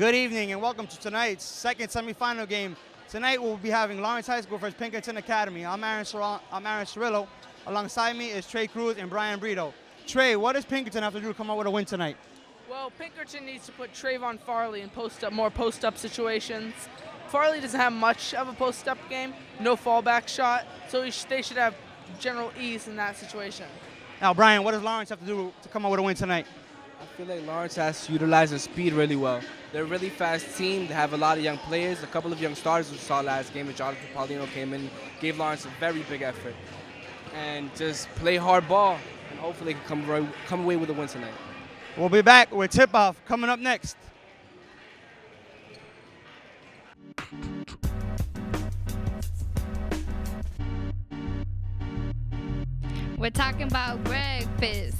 Good evening and welcome to tonight's second semifinal game. Tonight we'll be having Lawrence High School versus Pinkerton Academy. I'm Aaron Cirillo. Alongside me is Trey Cruz and Brian Brito. Trey, what does Pinkerton have to do to come out with a win tonight? Well, Pinkerton needs to put Trayvon Farley in more post-up situations. Farley doesn't have much of a post-up game, no fallback shot, so they should have general ease in that situation. Now, Brian, what does Lawrence have to do to come out with a win tonight? I feel like Lawrence has to utilize their speed really well. They're a really fast team. They have a lot of young players. A couple of young starters we saw last game. And Jonathan Paulino came in, gave Lawrence a very big effort. And just play hard ball, and hopefully they can come away with a win tonight. We'll be back with tip-off coming up next. We're talking about breakfast.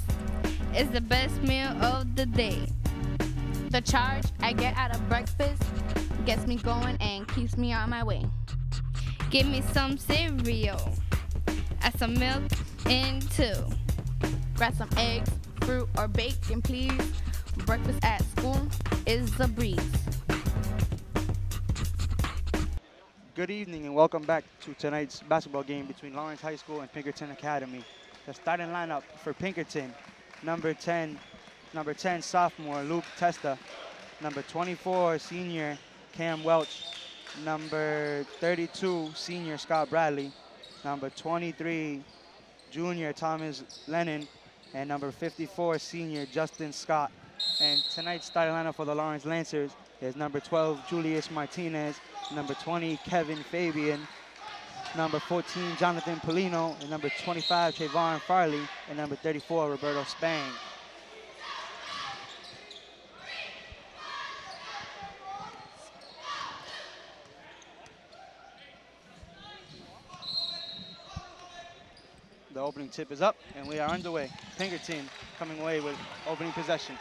It's the best meal of the day. The charge I get out of breakfast gets me going and keeps me on my way. Give me some cereal. Add some milk in too. Grab some eggs, fruit, or bacon, please. Breakfast at school is a breeze. Good evening and welcome back to tonight's basketball game between Lawrence High School and Pinkerton Academy. The starting lineup for Pinkerton: number 10 sophomore Luke Testa, number 24 senior Cam Welch, number 32 senior Scott Bradley, number 23 junior Thomas Lennon, and number 54 senior Justin Scott. And tonight's starting lineup for the Lawrence Lancers is number 12 Julius Martinez, number 20 Kevin Fabian, number 14 Jonathan Polino, and number 25 Trayvon Farley, and number 34 Roberto Spang. The opening tip is up, and we are underway. Pinkerton coming away with opening possession.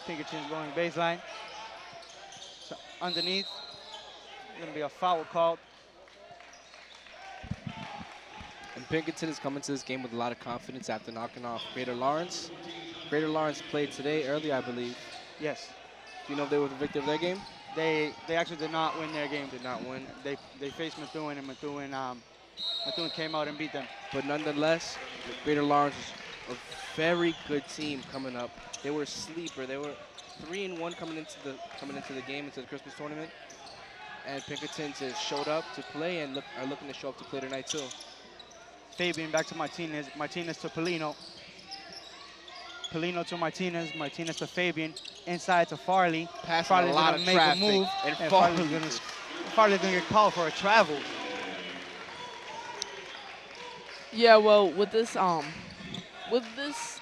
Pinkerton's going baseline. So underneath, going to be a foul called. And Pinkerton is coming to this game with a lot of confidence after knocking off Greater Lawrence. Greater Lawrence played today, early, I believe. Yes. Do you know if they were the victor of their game? They actually did not win their game. Did not win. They faced Methuen, and Methuen came out and beat them. But nonetheless, Greater Lawrence is a very good team coming up. They were a sleeper. They were 3-1 coming into the game, into the Christmas tournament. And Pinkerton just showed up to play and are looking to show up to play tonight too. Fabian back to Martinez. Martinez to Polino. Polino to Martinez. Martinez to Fabian. Inside to Farley. Farley's gonna make a move, and Farley's gonna get called for a travel. Yeah, well, with this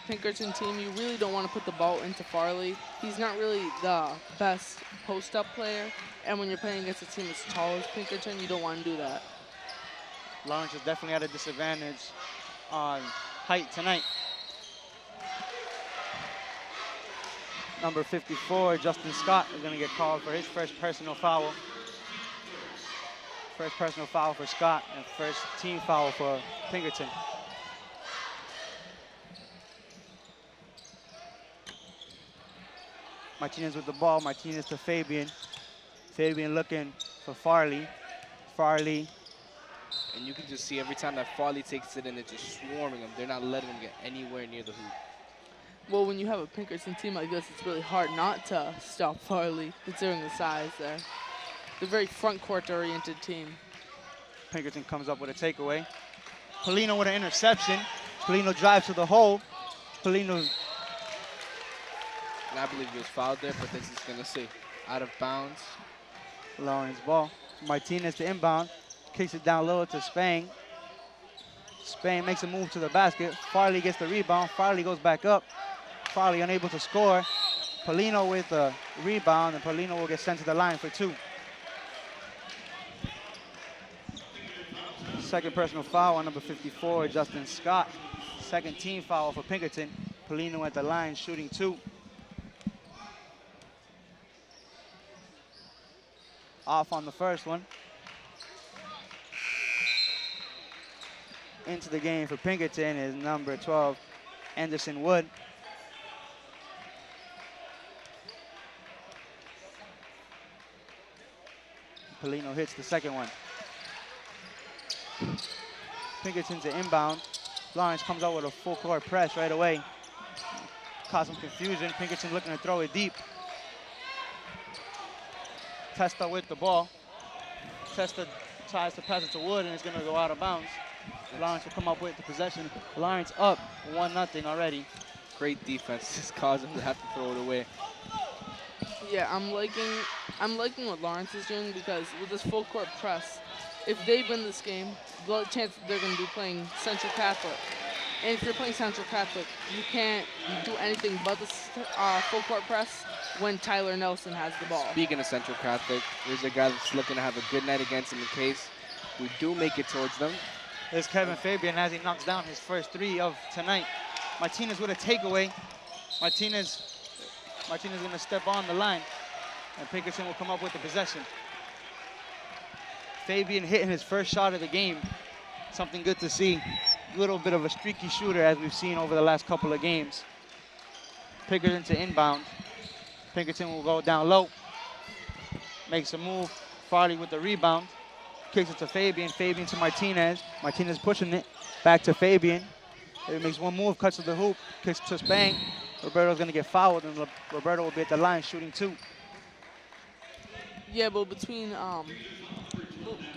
Pinkerton team, you really don't want to put the ball into Farley. He's not really the best post-up player, and when you're playing against a team as tall as Pinkerton, you don't want to do that. Lawrence is definitely at a disadvantage on height tonight. Number 54, Justin Scott, is going to get called for his first personal foul. First personal foul for Scott and first team foul for Pinkerton. Martinez with the ball. Martinez to Fabian. Fabian looking for Farley. Farley. And you can just see every time that Farley takes it in, they're just swarming him. They're not letting him get anywhere near the hoop. Well, when you have a Pinkerton team like this, it's really hard not to stop Farley, considering the size there. They're a very front court-oriented team. Pinkerton comes up with a takeaway. Polino with an interception. Polino drives to the hole. Polino. And I believe he was fouled there, but this is going to say out of bounds. Lawrence ball. Martinez to inbound. Kicks it down low to Spang. Spang makes a move to the basket. Farley gets the rebound. Farley goes back up. Farley unable to score. Polino with the rebound, and Polino will get sent to the line for two. Second personal foul on number 54, Justin Scott. Second team foul for Pinkerton. Polino at the line shooting two. Off on the first one. Into the game for Pinkerton is number 12, Anderson Wood. Polino hits the second one. Pinkerton's an inbound. Lawrence comes out with a full court press right away. Cause some confusion. Pinkerton looking to throw it deep. Testa with the ball. Testa tries to pass it to Wood, and it's going to go out of bounds. Lawrence will come up with the possession. Lawrence up 1-0 already. Great defense. Just caused them to have to throw it away. Yeah, I'm liking what Lawrence is doing, because with this full court press, if they win this game, the chance that they're going to be playing Central Catholic. And if you're playing Central Catholic, you can't do anything but this full court press when Tyler Nelson has the ball. Speaking of Central Catholic, there's a guy that's looking to have a good night against him in case we do make it towards them. There's Kevin Fabian as he knocks down his first 3 of tonight. Martinez with a takeaway. Martinez going to step on the line, and Pinkerton will come up with the possession. Fabian hitting his first shot of the game. Something good to see. A little bit of a streaky shooter as we've seen over the last couple of games. Pinkerton to inbound. Pinkerton will go down low. Makes a move. Farley with the rebound. Kicks it to Fabian. Fabian to Martinez. Martinez pushing it. Back to Fabian. He makes one move, cuts to the hoop, kicks to Spang. Roberto's going to get fouled, and Roberto will be at the line shooting 2. Yeah, but between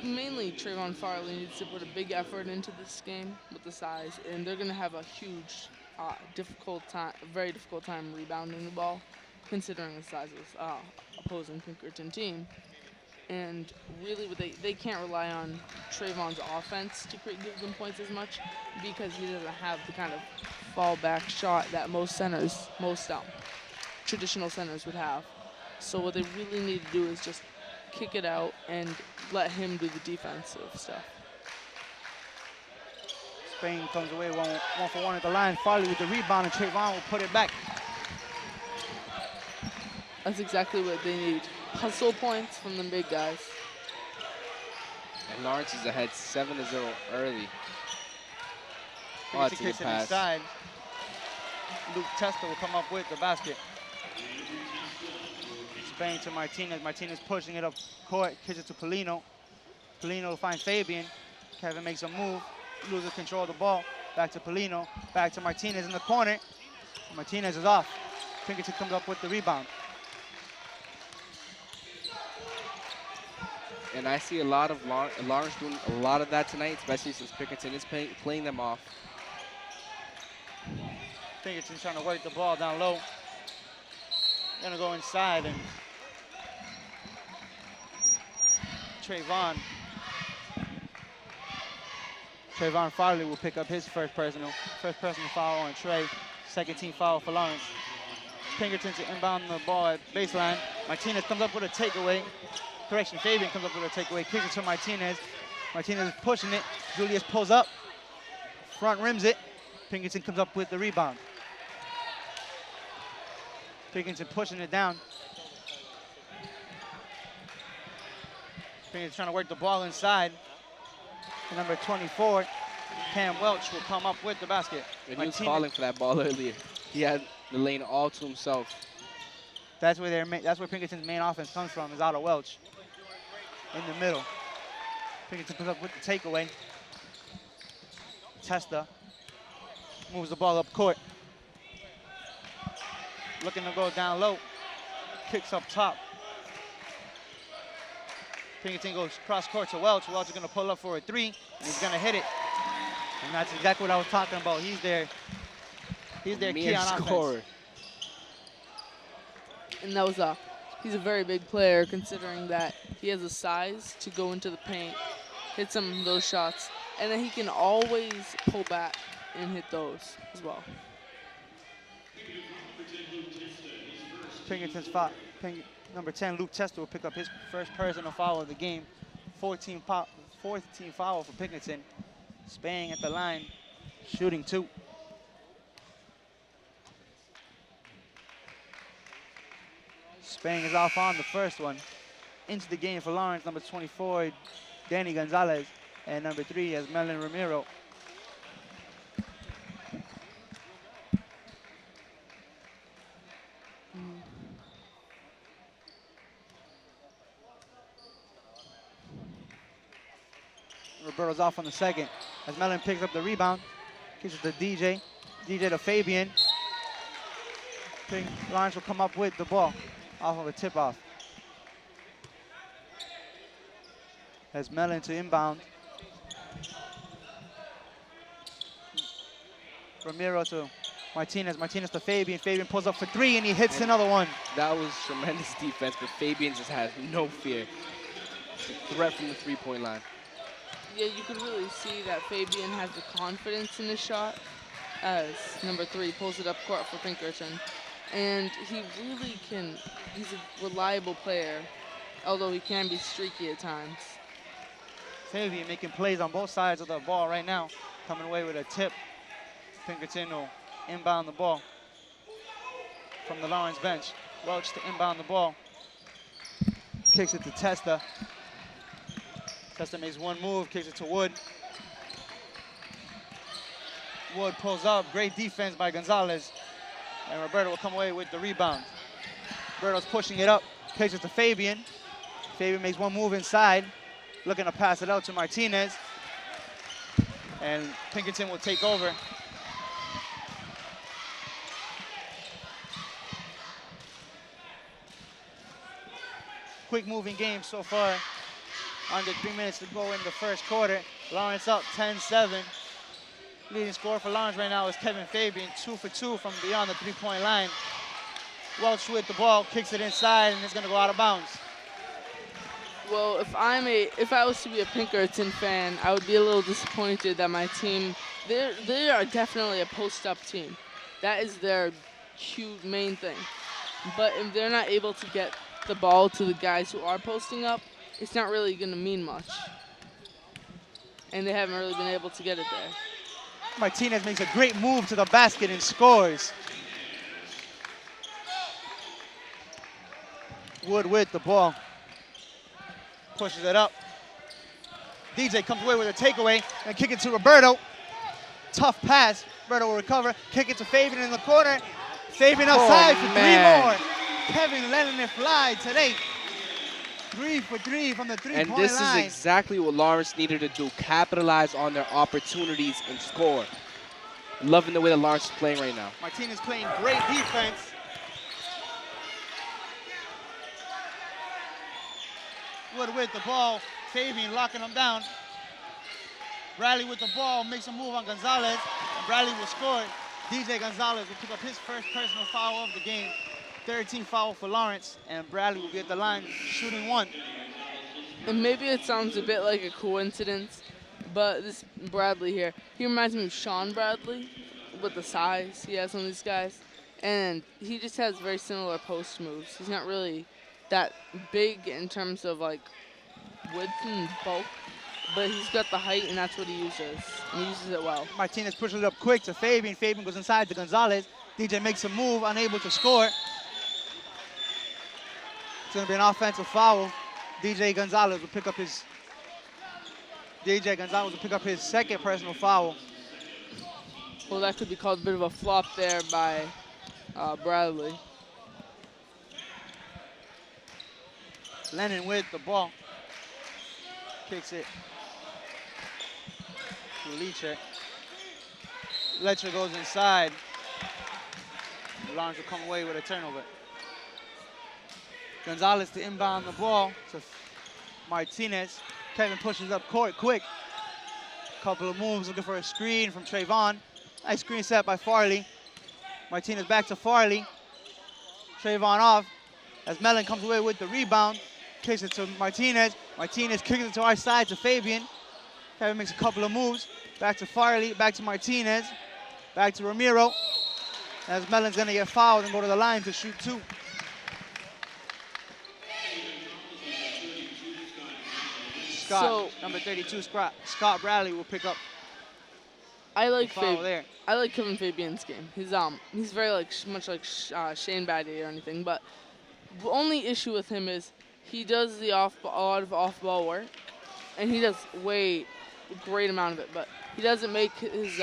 mainly Trayvon Farley needs to put a big effort into this game with the size, and they're going to have a huge, very difficult time rebounding the ball, considering the size of this opposing Pinkerton team. And really, they can't rely on Trayvon's offense to give them points as much, because he doesn't have the kind of fallback shot that most traditional centers would have. So what they really need to do is just kick it out and let him do the defensive stuff. Spain comes away one for one at the line. Farley with the rebound, and Trayvon will put it back. That's exactly what they need. Hustle points from the big guys. And Lawrence is ahead 7-0 early. Oh, Pinkerton that's a good kicks it pass. inside. Luke Testa will come up with the basket. Spain to Martinez. Martinez pushing it up court, kicks it to Polino. Polino finds Fabian. Kevin makes a move, loses control of the ball. Back to Polino, back to Martinez in the corner. Martinez is off. Pinkerton comes up with the rebound. And I see a lot of Lawrence doing a lot of that tonight, especially since Pinkerton is playing them off. Pinkerton's trying to work the ball down low. Gonna go inside, and Trayvon Farley will pick up his first personal foul on Trey. Second team foul for Lawrence. Pinkerton to inbound the ball at baseline. Martinez comes up with a takeaway. Correction, Fabian comes up with a takeaway. Kicks it to Martinez. Martinez is pushing it. Julius pulls up. Front rims it. Pinkerton comes up with the rebound. Pinkerton pushing it down. Pinkerton trying to work the ball inside. And number 24, Cam Welch, will come up with the basket. And he was calling for that ball earlier. He had the lane all to himself. That's where Pinkerton's main offense comes from, is out of Welch. In the middle. Pinkerton comes up with the takeaway. Testa moves the ball up court. Looking to go down low. Kicks up top. Pinkerton goes cross court to Welch. Welch is going to pull up for a 3, and he's going to hit it. And that's exactly what I was talking about. He's their key on scorer. offense. And that was he's a very big player, considering that he has the size to go into the paint, hit some of those shots, and then he can always pull back and hit those as well. Pinkerton's foul. Number 10, Luke Testa, will pick up his first personal foul of the game. 14th foul for Pinkerton. Spang at the line, shooting 2. Spang is off on the first one. Into the game for Lawrence, number 24, Danny Gonzalez, and number 3 is Melon Ramiro. goes off on the second. As Mellon picks up the rebound, kicks it to DJ. DJ to Fabian. Lawrence will come up with the ball off of a tip-off. As Mellon to inbound. Ramiro to Martinez. Martinez to Fabian. Fabian pulls up for three, and he hits another one. That was tremendous defense, but Fabian just has no fear. The threat from the three-point line. Yeah, you could really see that Fabian has the confidence in his shot as number 3 pulls it up court for Pinkerton. And he really can, he's a reliable player, although he can be streaky at times. Fabian making plays on both sides of the ball right now. Coming away with a tip. Pinkerton will inbound the ball from the Lawrence bench. Welch to inbound the ball. Kicks it to Testa. Testa makes one move, kicks it to Wood. Wood pulls up, great defense by Gonzalez. And Roberto will come away with the rebound. Roberto's pushing it up, kicks it to Fabian. Fabian makes one move inside, looking to pass it out to Martinez. And Pinkerton will take over. Quick moving game so far. Under 3 minutes to go in the first quarter. Lawrence up 10-7. Leading scorer for Lawrence right now is Kevin Fabian, 2 for 2 from beyond the three-point line. Welch with the ball, kicks it inside, and it's gonna go out of bounds. Well, if I was to be a Pinkerton fan, I would be a little disappointed that my team, they are definitely a post-up team. That is their huge main thing. But if they're not able to get the ball to the guys who are posting up, it's not really going to mean much. And they haven't really been able to get it there. Martinez makes a great move to the basket and scores. Wood with the ball. Pushes it up. DJ comes away with a takeaway and kick it to Roberto. Tough pass. Roberto will recover. Kick it to Fabian in the corner. Fabian outside for 3 more. Kevin letting it fly today. 3 for 3 from the three-point line. And this is exactly what Lawrence needed to do. Capitalize on their opportunities and score. Loving the way that Lawrence is playing right now. Martinez playing great defense. Wood with the ball. Fabian locking him down. Bradley with the ball, makes a move on Gonzalez. And Bradley will score. DJ Gonzalez will pick up his first personal foul of the game. 13 foul for Lawrence, and Bradley will be at the line shooting 1. And maybe it sounds a bit like a coincidence, but this Bradley here, he reminds me of Sean Bradley with the size he has on these guys. And he just has very similar post moves. He's not really that big in terms of like width and bulk, but he's got the height, and that's what he uses. And he uses it well. Martinez pushes it up quick to Fabian. Fabian goes inside to Gonzalez. DJ makes a move, unable to score. It's going to be an offensive foul. DJ Gonzalez will pick up his second personal foul. Well, that could be called a bit of a flop there by Bradley. Lennon with the ball. Kicks it to Lecher. Lecher goes inside. Lawrence will come away with a turnover. Gonzalez to inbound the ball to Martinez. Kevin pushes up court quick. Couple of moves looking for a screen from Trayvon. Nice screen set by Farley. Martinez back to Farley. Trayvon off as Mellon comes away with the rebound. Kicks it to Martinez. Martinez kicks it to our side to Fabian. Kevin makes a couple of moves. Back to Farley, back to Martinez. Back to Ramiro. As Mellon's gonna get fouled and go to the line to shoot 2. Number 32, Scott Bradley will pick up. I like Kevin Fabian's game. He's very much like Shane Batty or anything, but the only issue with him is he does a lot of off-ball work, and he does a great amount of it, but he doesn't make his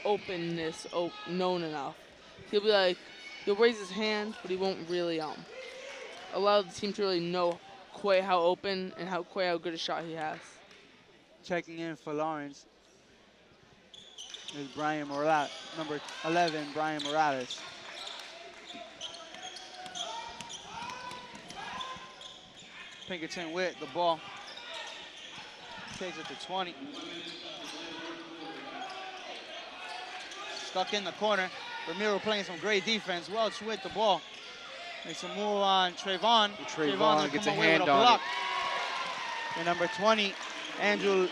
openness known enough. He'll raise his hand, but he won't really allow the team to really know quite how open and how good a shot he has. Checking in for Lawrence is Brian Morales, number 11, Brian Morales. Pinkerton with the ball. Takes it to 20. Stuck in the corner. Ramiro playing some great defense. Welch with the ball. Makes a move on Trayvon. Trayvon gets a away hand with a on block. it. And number 20, Andrew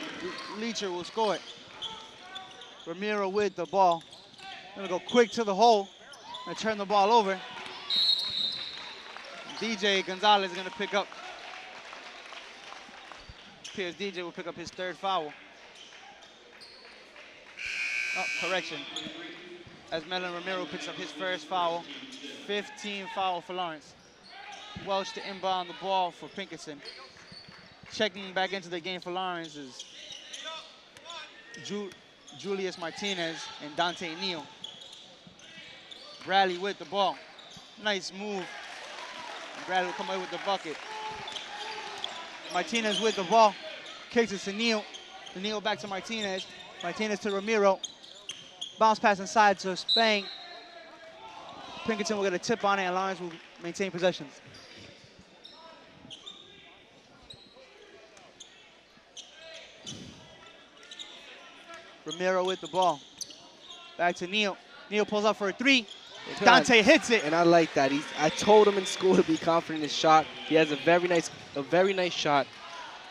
Leacher will score it. Ramiro with the ball. Gonna go quick to the hole and turn the ball over. DJ Gonzalez is gonna pick up. Appears DJ will pick up his 3rd foul. Oh, correction. As Melon Ramiro picks up his 1st foul. 15 foul for Lawrence. Welch to inbound the ball for Pinkerton. Checking back into the game for Lawrence is Julius Martinez and Dante Neal. Bradley with the ball. Nice move. Bradley will come away with the bucket. Martinez with the ball. Kicks it to Neal. Neal back to Martinez. Martinez to Ramiro. Bounce pass inside to Spang. Pinkerton will get a tip on it, and Lawrence will maintain possessions. Ramiro with the ball. Back to Neal. Neal pulls up for a 3. Dante hits it. And I like that. I told him in school to be confident in his shot. He has a very nice shot.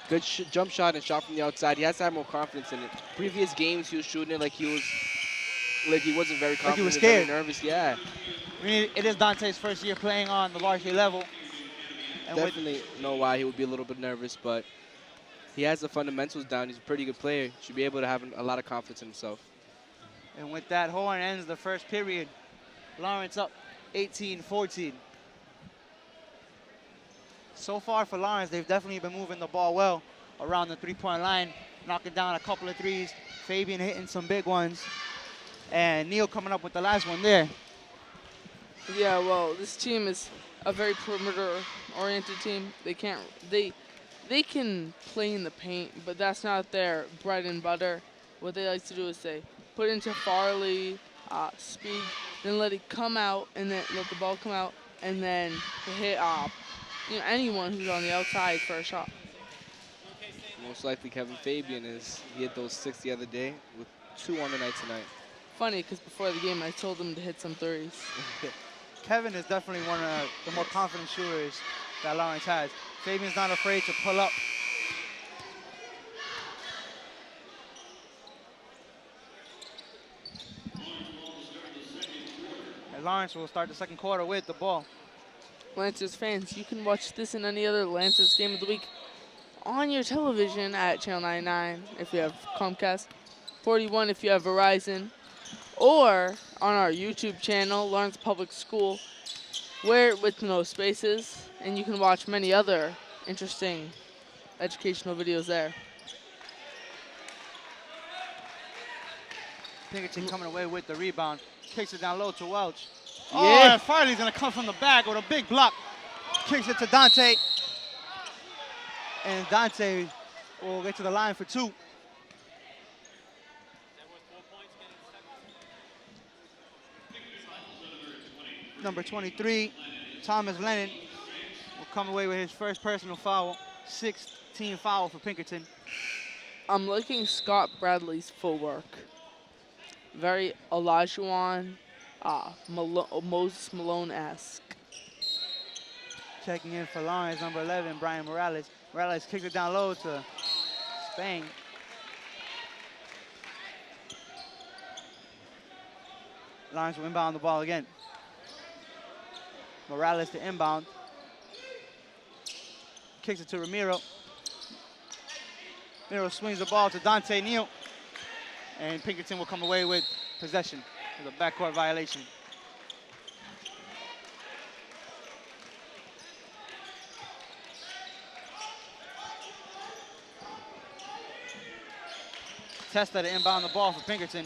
Good jump shot and shot from the outside. He has to have more confidence in it. Previous games, he was shooting it like he wasn't very confident. Like he was scared. Very nervous. Yeah. I mean, it is Dante's first year playing on the varsity level. And Definitely know why he would be a little bit nervous, but he has the fundamentals down. He's a pretty good player. Should be able to have a lot of confidence in himself. And with that, horn ends the first period. Lawrence up 18-14. So far for Lawrence, they've definitely been moving the ball well around the 3-point line, knocking down a couple of threes. Fabian hitting some big ones. And Neal coming up with the last one there. Yeah, well, this team is a very perimeter-oriented team. They can play in the paint, but that's not their bread and butter. What they like to do is they put into Farley, speed, then let it come out, and then let the ball come out, and then hit anyone who's on the outside for a shot. Most likely Kevin Fabian he hit those 6 the other day with 2 on the night tonight. Funny, because before the game I told him to hit some threes. Kevin is definitely one of the more confident shooters that Lawrence has. Fabian's not afraid to pull up. And Lawrence will start the second quarter with the ball. Lancers fans, you can watch this and any other Lancers game of the week on your television at Channel 99 if you have Comcast, 41 if you have Verizon, or on our YouTube channel, Lawrence Public School, with no spaces, and you can watch many other interesting educational videos there. Pinkerton coming away with the rebound. Kicks it down low to Welch. Yeah. Oh, and Farley's gonna come from the back with a big block. Kicks it to Dante. And Dante will get to the line for 2. Number 23, Thomas Lennon, will come away with his first personal foul. 16 foul for Pinkerton. I'm liking Scott Bradley's footwork. Very Olajuwon, Moses Malone-esque. Checking in for Lawrence, number 11, Brian Morales. Morales kicks it down low to Spain. Lawrence will inbound the ball again. Morales to inbound. Kicks it to Ramiro. Ramiro swings the ball to Dante Neal. And Pinkerton will come away with possession with a backcourt violation. Testa to inbound the ball for Pinkerton.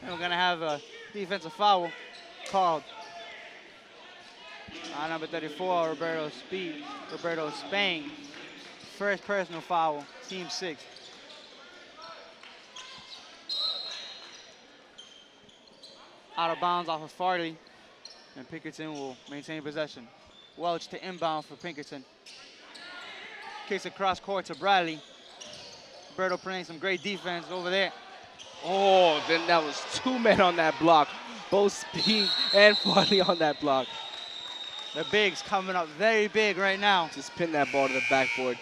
And we're gonna have a defensive foul called on number 34, Roberto Spang. First personal foul, team 6. Out of bounds off of Farley, and Pinkerton will maintain possession. Welch to inbound for Pinkerton. Kicks across court to Bradley. Roberto playing some great defense over there. Oh, then that was 2 men on that block. Both Speed and Farley on that block. The bigs coming up very big right now. Just pinned that ball to the backboard.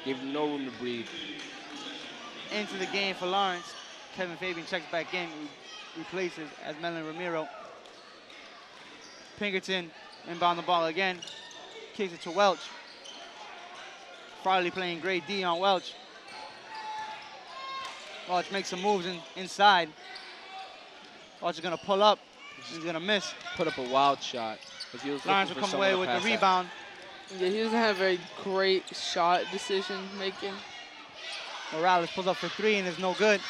Gave him no room to breathe. Into the game for Lawrence. Kevin Fabian checks back in, replaces as Melon Ramiro. Pinkerton inbound the ball again. Kicks it to Welch. Farley playing great D on Welch. Welch makes some moves inside. Welch is gonna pull up. He's gonna miss. Put up a wild shot. Lawrence will come away with the rebound. Yeah, he doesn't have very great shot decision making. Morales pulls up for 3 and is no good.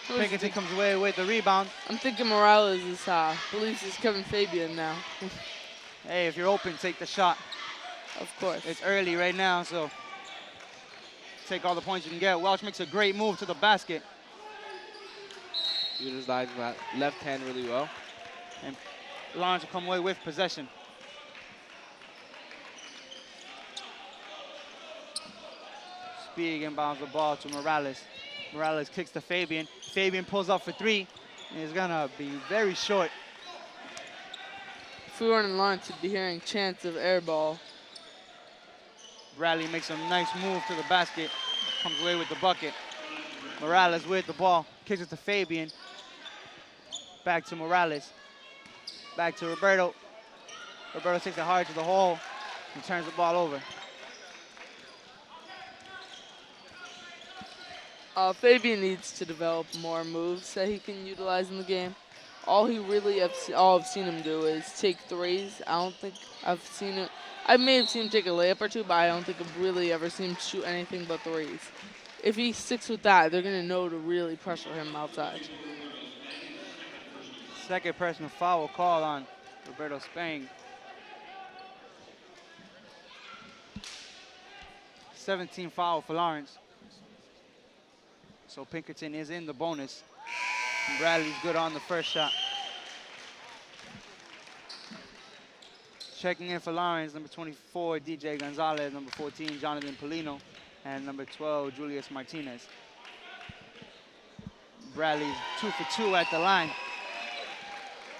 Pinkerton comes away with the rebound. I'm thinking Morales is believes he's Kevin Fabian now. Hey, if you're open, take the shot. Of course. It's early right now, so take all the points you can get. Welch makes a great move to the basket. Utilizing that left hand really well. And Lawrence will come away with possession. Speed inbounds the ball to Morales. Morales kicks to Fabian. Fabian pulls up for 3, and it's gonna be very short. If we weren't in Lawrence, you'd be hearing chants of air ball. Bradley makes a nice move to the basket, comes away with the bucket. Morales with the ball, kicks it to Fabian. Back to Morales. Back to Roberto. Roberto takes it hard to the hole and turns the ball over. Fabian needs to develop more moves that he can utilize in the game. All I've seen him do is take threes. I don't think I've seen it. I may have seen him take a layup or two, but I don't think I've really ever seen him shoot anything but threes. If he sticks with that, they're going to know to really pressure him outside. Second personal foul call on Roberto Spang. 17 foul for Lawrence. So Pinkerton is in the bonus. And Bradley's good on the first shot. Checking in for Lawrence, number 24, DJ Gonzalez, number 14, Jonathan Polino, and number 12, Julius Martinez. Bradley's 2 for 2 at the line.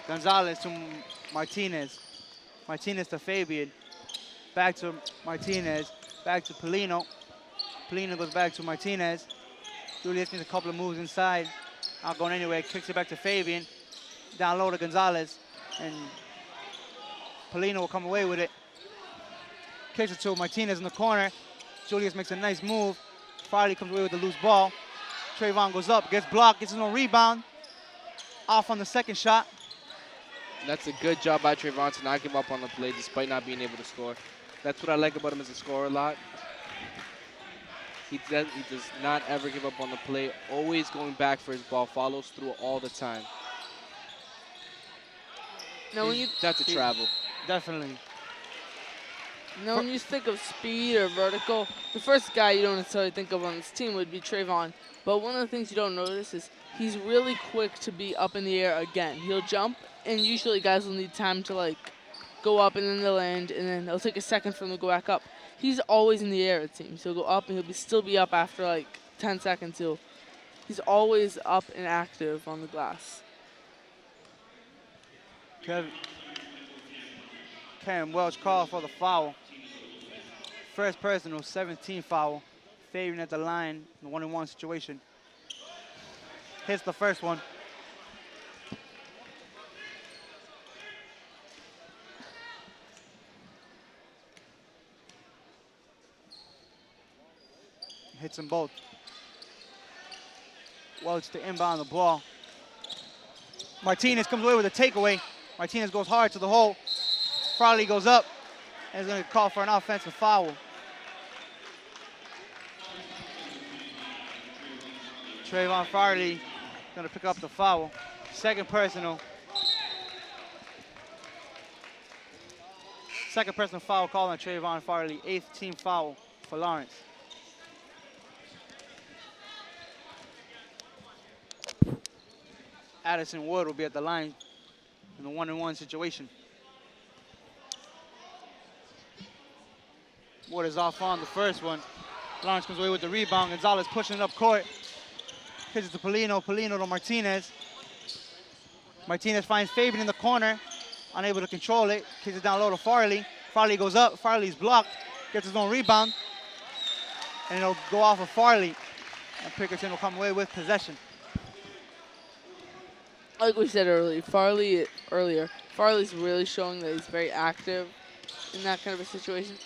Gonzalez to Martinez. Martinez to Fabian. Back to Martinez. Back to Polino. Polino goes back to Martinez. Julius needs a couple of moves inside. Not going anywhere. Kicks it back to Fabian. Down low to Gonzalez. And Polino will come away with it. Kicks it to Martinez in the corner. Julius makes a nice move. Farley comes away with the loose ball. Trayvon goes up, gets blocked, gets no rebound. Off on the second shot. That's a good job by Trayvon to not give up on the play despite not being able to score. That's what I like about him as a scorer a lot. He does not ever give up on the play, always going back for his ball, follows through all the time. Now That's a travel. Definitely. Now, when you think of speed or vertical, the first guy you don't necessarily think of on this team would be Trayvon. But one of the things you don't notice is he's really quick to be up in the air again. He'll jump, and usually guys will need time to, like, go up, and then they'll land, and then it'll take a second for him to go back up. He's always in the air, it seems. He'll go up, and he'll still be up after, like, 10 seconds. He's always up and active on the glass. Kevin Welch called for the foul. First personal, 17 foul. Fabian at the line in a 1-on-1 situation. Hits the first one. Hits them both. Welch to inbound the ball. Martinez comes away with a takeaway. Martinez goes hard to the hole. Farley goes up and is going to call for an offensive foul. Trayvon Farley going to pick up the foul. Second personal. Second personal foul call on Trayvon Farley. 8th team foul for Lawrence. Addison Wood will be at the line in a 1-on-1 situation. Wood is off on the first one. Lawrence comes away with the rebound. Gonzalez pushing it up court. Kicks it to Polino. Polino to Martinez. Martinez finds Fabian in the corner. Unable to control it. Kicks it down low to Farley. Farley goes up. Farley's blocked. Gets his own rebound. And it'll go off of Farley. And Pinkerton will come away with possession. Like we said earlier, Farley's really showing that he's very active in that kind of a situation.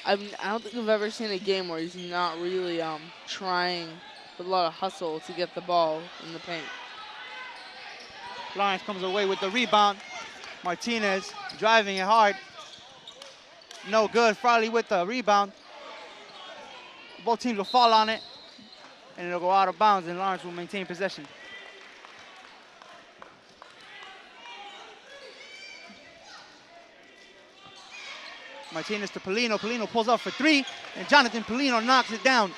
I don't think I've ever seen a game where he's not really trying with a lot of hustle to get the ball in the paint. Lawrence comes away with the rebound. Martinez driving it hard. No good. Farley with the rebound. Both teams will fall on it. And it'll go out of bounds, and Lawrence will maintain possession. Martinez to Polino. Polino pulls up for three, and Jonathan Polino knocks it down.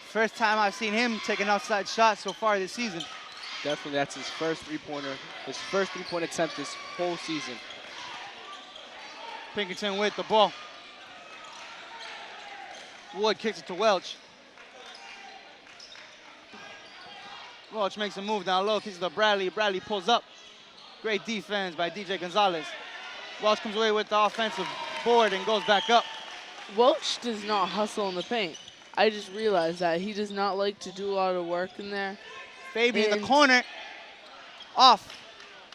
First time I've seen him take an outside shot so far this season. Definitely, that's his first three-pointer, his first three-point attempt this whole season. Pinkerton with the ball. Wood kicks it to Welch. Welch makes a move down low, kicks it to Bradley. Bradley pulls up. Great defense by DJ Gonzalez. Welch comes away with the offensive board and goes back up. Welch does not hustle in the paint. I just realized that. He does not like to do a lot of work in there. Fabian in the corner. Off.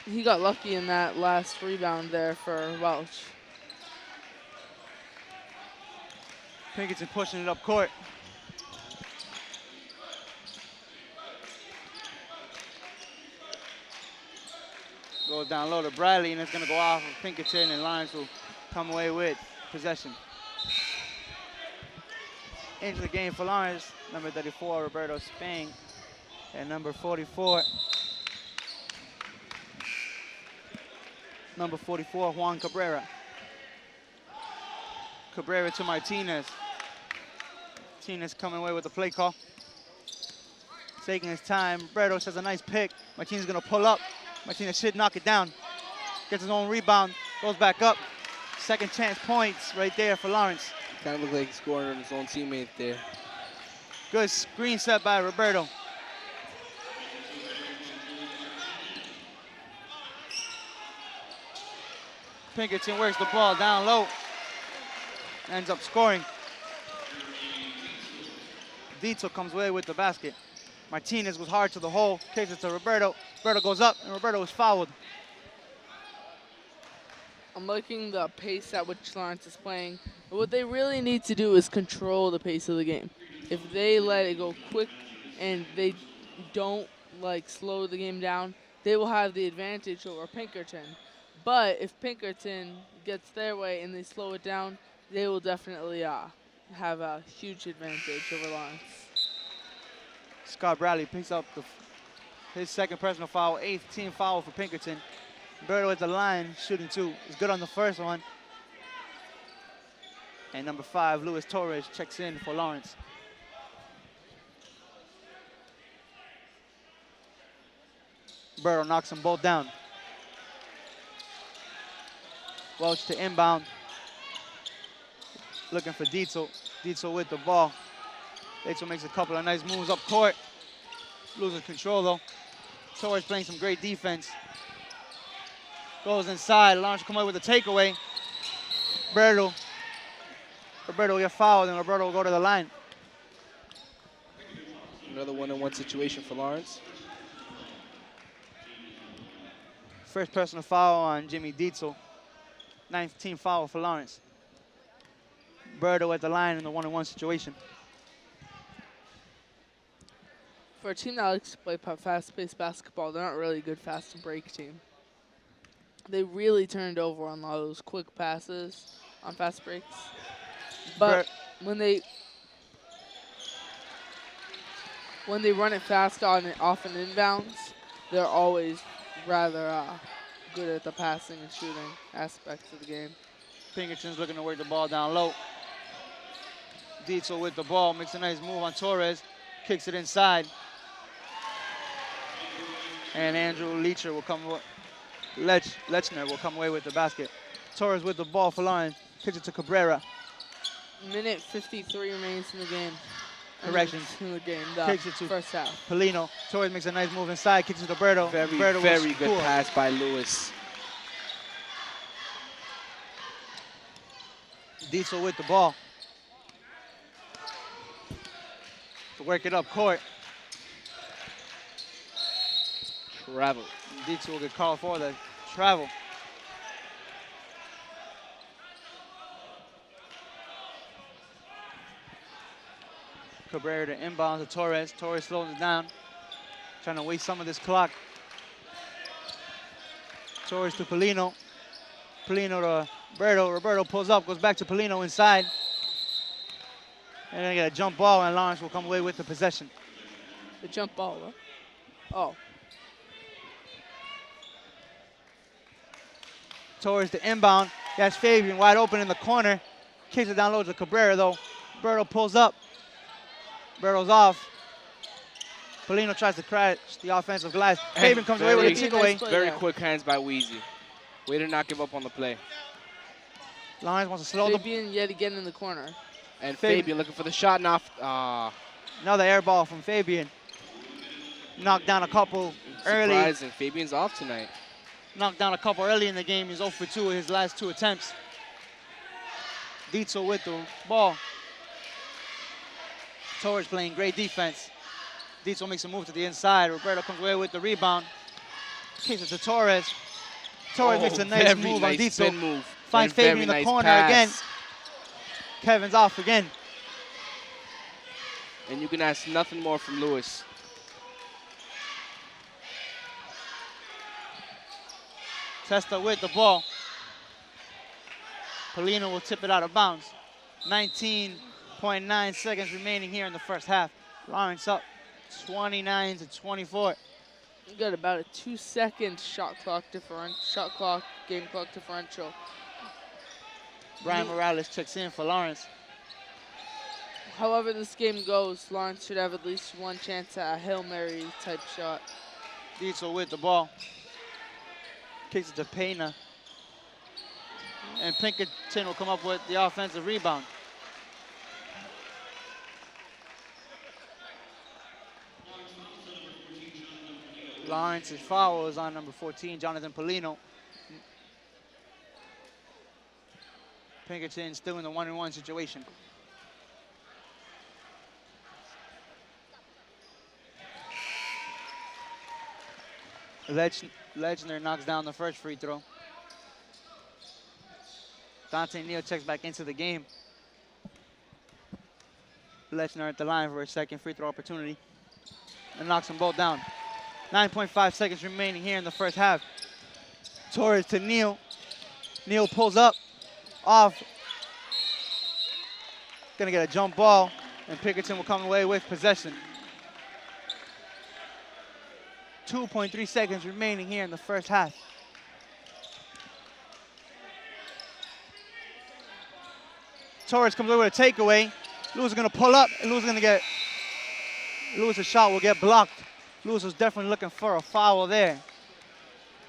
He got lucky in that last rebound there for Welch. Pinkerton pushing it up court. Goes down low to Bradley, and it's going to go off of Pinkerton, and Lions will come away with possession. Into the game for Lawrence, number 34, Roberto Spain, and number 44, Juan Cabrera. Cabrera to Martinez. Martinez coming away with the play call. Taking his time. Roberto says a nice pick. Martinez going to pull up. Martinez should knock it down. Gets his own rebound, goes back up. Second chance points right there for Lawrence. Kind of looked like he's scoring on his own teammate there. Good screen set by Roberto. Pinkerton works the ball down low. Ends up scoring. Dito comes away with the basket. Martinez was hard to the hole, kicks it to Roberto. Roberto goes up, and Roberto is fouled. I'm liking the pace at which Lawrence is playing. But what they really need to do is control the pace of the game. If they let it go quick and they don't slow the game down, they will have the advantage over Pinkerton. But if Pinkerton gets their way and they slow it down, they will definitely have a huge advantage over Lawrence. Scott Bradley picks up his second personal foul, 8th team foul for Pinkerton. Roberto at the line, shooting two. He's good on the first one. And number 5, Luis Torres, checks in for Lawrence. Roberto knocks them both down. Welch to inbound. Looking for Dietzel. Dietzel with the ball. Dietzel makes a couple of nice moves up court. Losing control though. Torres playing some great defense. Goes inside. Lawrence come away with a takeaway. Roberto will get fouled, and Roberto will go to the line. Another one-on-one situation for Lawrence. First personal foul on Jimmy Dietzel. 9th team foul for Lawrence. Roberto at the line in the one-on-one situation. For a team that likes to play fast-paced basketball, they're not really a good fast and break team. They really turned over on a lot of those quick passes on fast breaks. But when they run it fast on off and inbounds, they're always rather good at the passing and shooting aspects of the game. Pinkerton's looking to work the ball down low. Dietzel with the ball, makes a nice move on Torres. Kicks it inside. And Andrew Leecher will come Lechner will come away with the basket. Torres with the ball for Lawrence. Kicks it to Cabrera. Minute 53 remains in the game. Correction. In the game. Kicks it to First half. Polino. Torres makes a nice move inside. Kicks it to Berto. Very, Berto very will good score. pass by Lewis. Diesel with the ball. To work it up court. Travel. Diesel will get called for the travel. Cabrera to inbound to Torres. Torres slows it down. Trying to waste some of this clock. Torres to Polino. Polino to Roberto. Roberto pulls up, goes back to Polino inside. And then get a jump ball, and Lawrence will come away with the possession. The jump ball, huh? Oh. Torres to inbound. That's Fabian wide open in the corner. Kicks it down low to Cabrera, though. Roberto pulls up. Roberto's off. Polino tries to crash the offensive glass. Fabian comes away with a takeaway. Nice Very there. quick hands by Weezy. Way to not give up on the play. Lawrence wants to slow the Fabian yet again in the corner. And Fabian. Fabian looking for the shot. Now, Another air ball from Fabian. Knocked down a couple early. surprising. Fabian's off tonight. Knocked down a couple early in the game. He's 0 for 2 with his last 2 attempts. Dietzel with the ball. Torres playing great defense. Dietzel makes a move to the inside. Roberto comes away with the rebound. Kicks it to Torres. Torres makes a nice very move nice on spin Dietzel. move. Finds And very Fabian in the nice corner pass. again. Kevin's off again. And you can ask nothing more from Lewis. Testa with the ball. Polino will tip it out of bounds. 19.9 seconds remaining here in the first half. Lawrence up 29 to 24. You got about a 2-second game clock differential. Brian Morales checks in for Lawrence. However this game goes, Lawrence should have at least one chance at a Hail Mary type shot. Diesel with the ball. Kicks it to Pena. And Pinkerton will come up with the offensive rebound. Lawrence's foul is on number 14, Jonathan Polino. Pinkerton still in the 1-on-1 situation. Lechner knocks down the first free throw. Dante Neal checks back into the game. Lechner at the line for a second free throw opportunity and knocks them both down. 9.5 seconds remaining here in the first half. Torres to Neal. Neal pulls up, off. Gonna get a jump ball, and Pinkerton will come away with possession. 2.3 seconds remaining here in the first half. Torres comes away with a takeaway. Lewis is gonna pull up, and Lewis's shot will get blocked. Lewis was definitely looking for a foul there.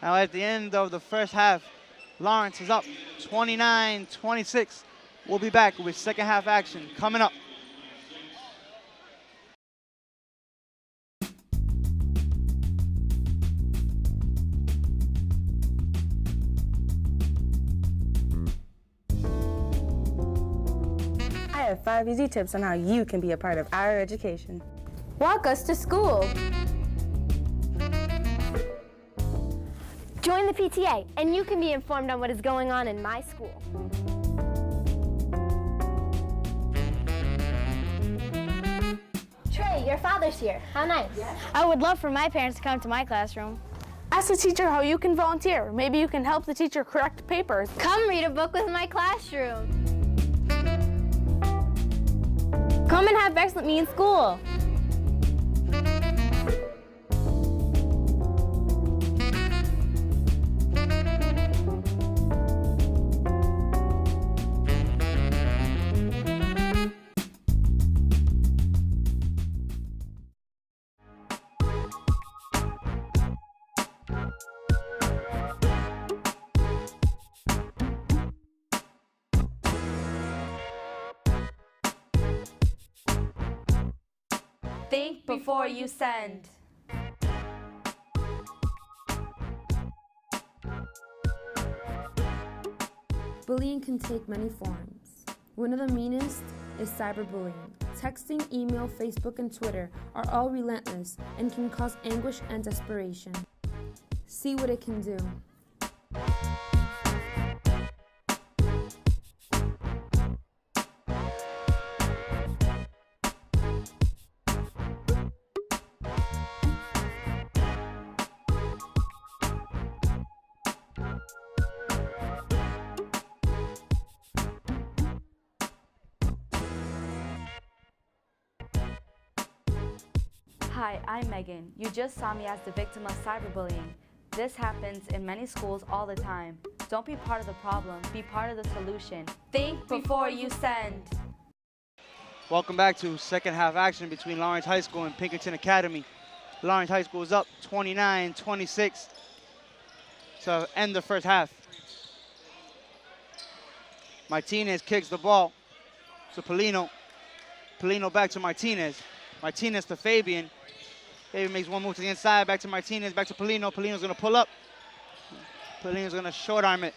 Now at the end of the first half, Lawrence is up 29-26. We'll be back with second half action coming up. I have 5 easy tips on how you can be a part of our education. Walk us to school. Join the PTA, and you can be informed on what is going on in my school. Trey, your father's here. How nice. I would love for my parents to come to my classroom. Ask the teacher how you can volunteer. Maybe you can help the teacher correct papers. Come read a book with my classroom. Come and have breakfast with me in school. Think before you send. Bullying can take many forms. One of the meanest is cyberbullying. Texting, email, Facebook, and Twitter are all relentless and can cause anguish and desperation. See what it can do. Hi, I'm Megan. You just saw me as the victim of cyberbullying. This happens in many schools all the time. Don't be part of the problem, be part of the solution. Think before you send. Welcome back to second half action between Lawrence High School and Pinkerton Academy. Lawrence High School is up 29-26 to end the first half. Martinez kicks the ball to Polino. Polino back to Martinez. Martinez to Fabian. Fabian makes one move to the inside, back to Martinez, back to Polino. Polino's gonna pull up. Polino's gonna short arm it.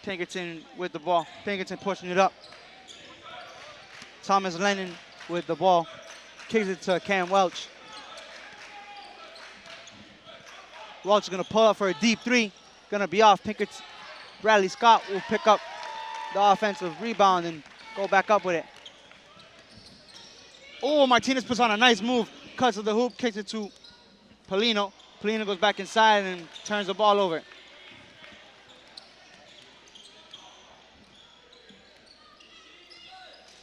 Pinkerton with the ball. Pinkerton pushing it up. Thomas Lennon with the ball. Kicks it to Cam Welch. Welch is gonna pull up for a deep three. Gonna be off. Pinkerton. Bradley Scott will pick up the offensive rebound and go back up with it. Oh, Martinez puts on a nice move. Cuts to the hoop, kicks it to Polino. Polino goes back inside and turns the ball over.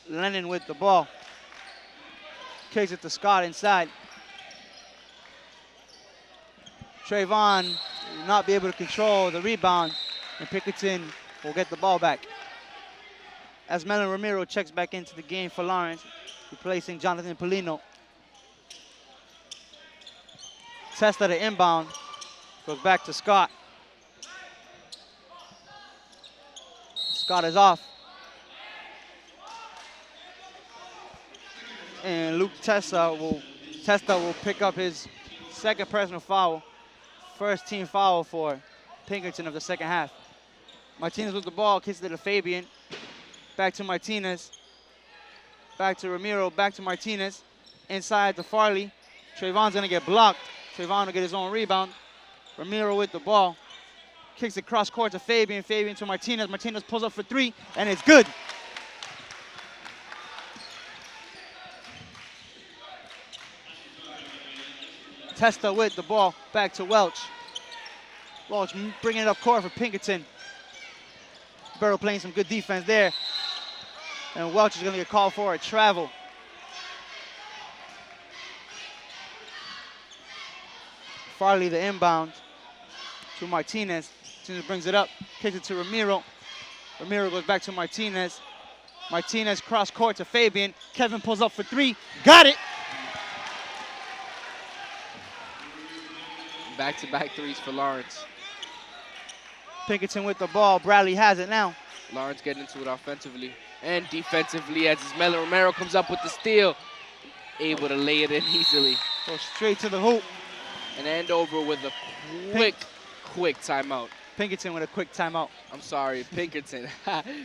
Lennon with the ball. Kicks it to Scott inside. Trayvon will not be able to control the rebound, and Pinkerton will get the ball back. As Melon Ramiro checks back into the game for Lawrence, replacing Jonathan Polino. Testa to inbound, goes back to Scott. Scott is off. And Luke Testa will pick up his second personal foul. First team foul for Pinkerton of the second half. Martinez with the ball, kicks it to Fabian. Back to Martinez. Back to Ramiro, back to Martinez. Inside to Farley. Trayvon's gonna get blocked. Trayvon will get his own rebound. Ramiro with the ball. Kicks it cross court to Fabian. Fabian to Martinez. Martinez pulls up for three, and it's good. Testa with the ball, back to Welch. Welch bringing it up court for Pinkerton. Burrow playing some good defense there. And Welch is gonna get called for a travel. Farley the inbound to Martinez. Martinez brings it up, kicks it to Ramiro. Ramiro goes back to Martinez. Martinez cross court to Fabian. Kevin pulls up for three, got it. Back-to-back threes for Lawrence. Pinkerton with the ball, Bradley has it now. Lawrence getting into it offensively and defensively as Ismael Romero comes up with the steal. Able to lay it in easily. Goes straight to the hoop. And end over with a quick timeout. Pinkerton with a quick timeout. I'm sorry, Pinkerton.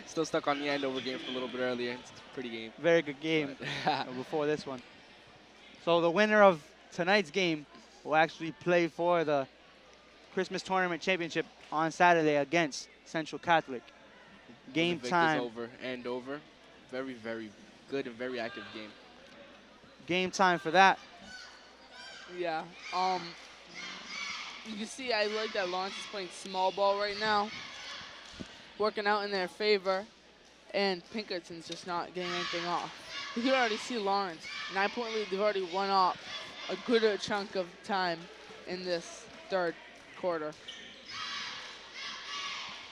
Still stuck on the end over game from a little bit earlier. It's a pretty game. Very good game before this one. So the winner of tonight's game will actually play for the Christmas Tournament Championship on Saturday against Central Catholic. Game time. Is over and over. Very, very good and very active game. Game time for that. Yeah. You can see I like that Lawrence is playing small ball right now. Working out in their favor. And Pinkerton's just not getting anything off. You can already see Lawrence. 9-point lead, they've already won off a good chunk of time in this third quarter.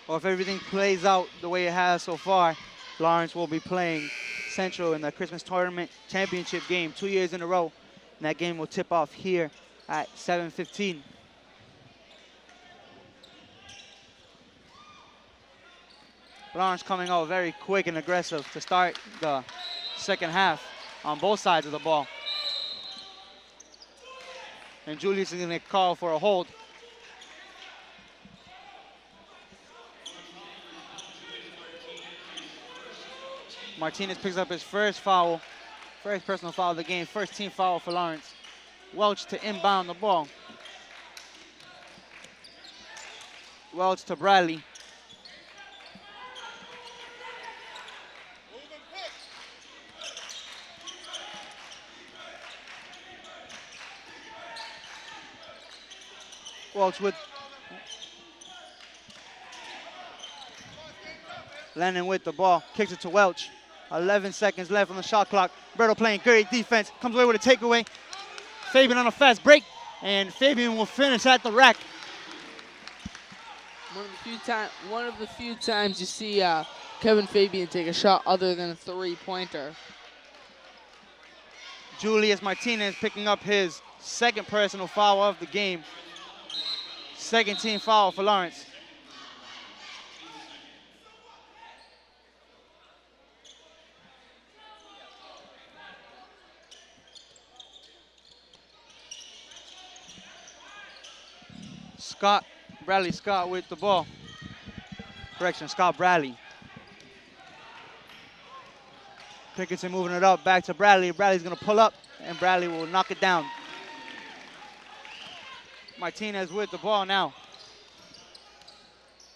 Well, if everything plays out the way it has so far, Lawrence will be playing Central in the Christmas Tournament Championship game 2 years in a row. And that game will tip off here at 7:15. Lawrence coming out very quick and aggressive to start the second half on both sides of the ball. And Julius is going to call for a hold. Martinez picks up his first foul, first personal foul of the game, first team foul for Lawrence. Welch to inbound the ball. Welch to Bradley. Welch with Lennon with the ball, kicks it to Welch. 11 seconds left on the shot clock. Berto playing great defense, comes away with a takeaway. Fabian on a fast break, and Fabian will finish at the rack. One of the few times you see Kevin Fabian take a shot other than a three-pointer. Julius Martinez picking up his second personal foul of the game. Second team foul for Lawrence. Bradley Scott with the ball. Correction, Scott Bradley. Pinkerton moving it up, back to Bradley. Bradley's gonna pull up, and Bradley will knock it down. Martinez with the ball now.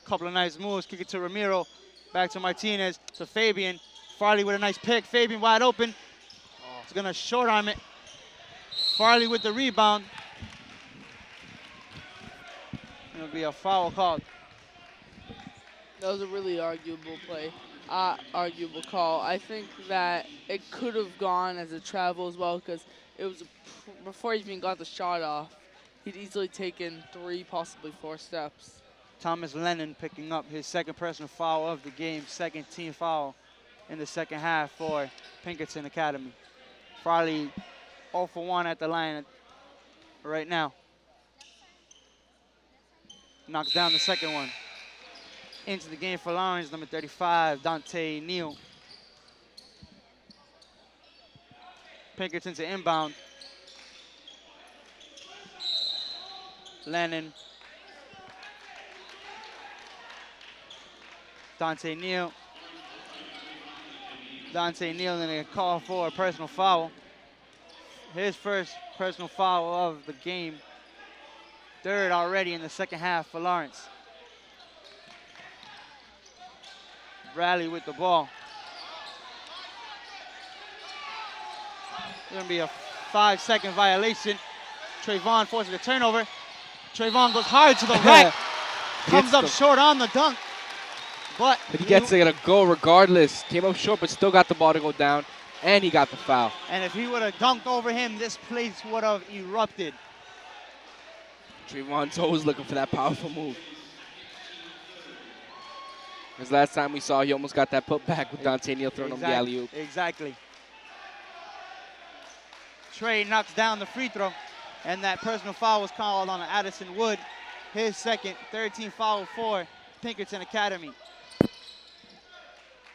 Couple of nice moves, kick it to Ramiro. Back to Martinez, to Fabian. Farley with a nice pick, Fabian wide open. He's gonna short arm it. Farley with the rebound. It'll be a foul called. That was a really arguable play, arguable call. I think that it could have gone as a travel as well because it was before he even got the shot off. He'd easily taken 3, possibly 4 steps. Thomas Lennon picking up his second personal foul of the game, second team foul in the second half for Pinkerton Academy. Farley 0 for 1 at the line right now. Knocks down the second one. Into the game for Lawrence, number 35, Dante Neal. Pinkerton to inbound. Lennon. Dante Neal. Dante Neal gonna call for a personal foul. His first personal foul of the game. Third already in the second half for Lawrence. Bradley with the ball. Gonna be a 5-second violation. Trayvon forces a turnover. Trayvon goes hard to the rack. Comes up short on the dunk. But he gets to go regardless. Came up short, but still got the ball to go down. And he got the foul. And if he would have dunked over him, this place would have erupted. Trayvon's always looking for that powerful move. Because last time we saw, he almost got that put back with Dante Neal throwing him the alley-oop. Exactly. Trey knocks down the free throw, and that personal foul was called on Addison Wood. His second, 13 foul for Pinkerton Academy.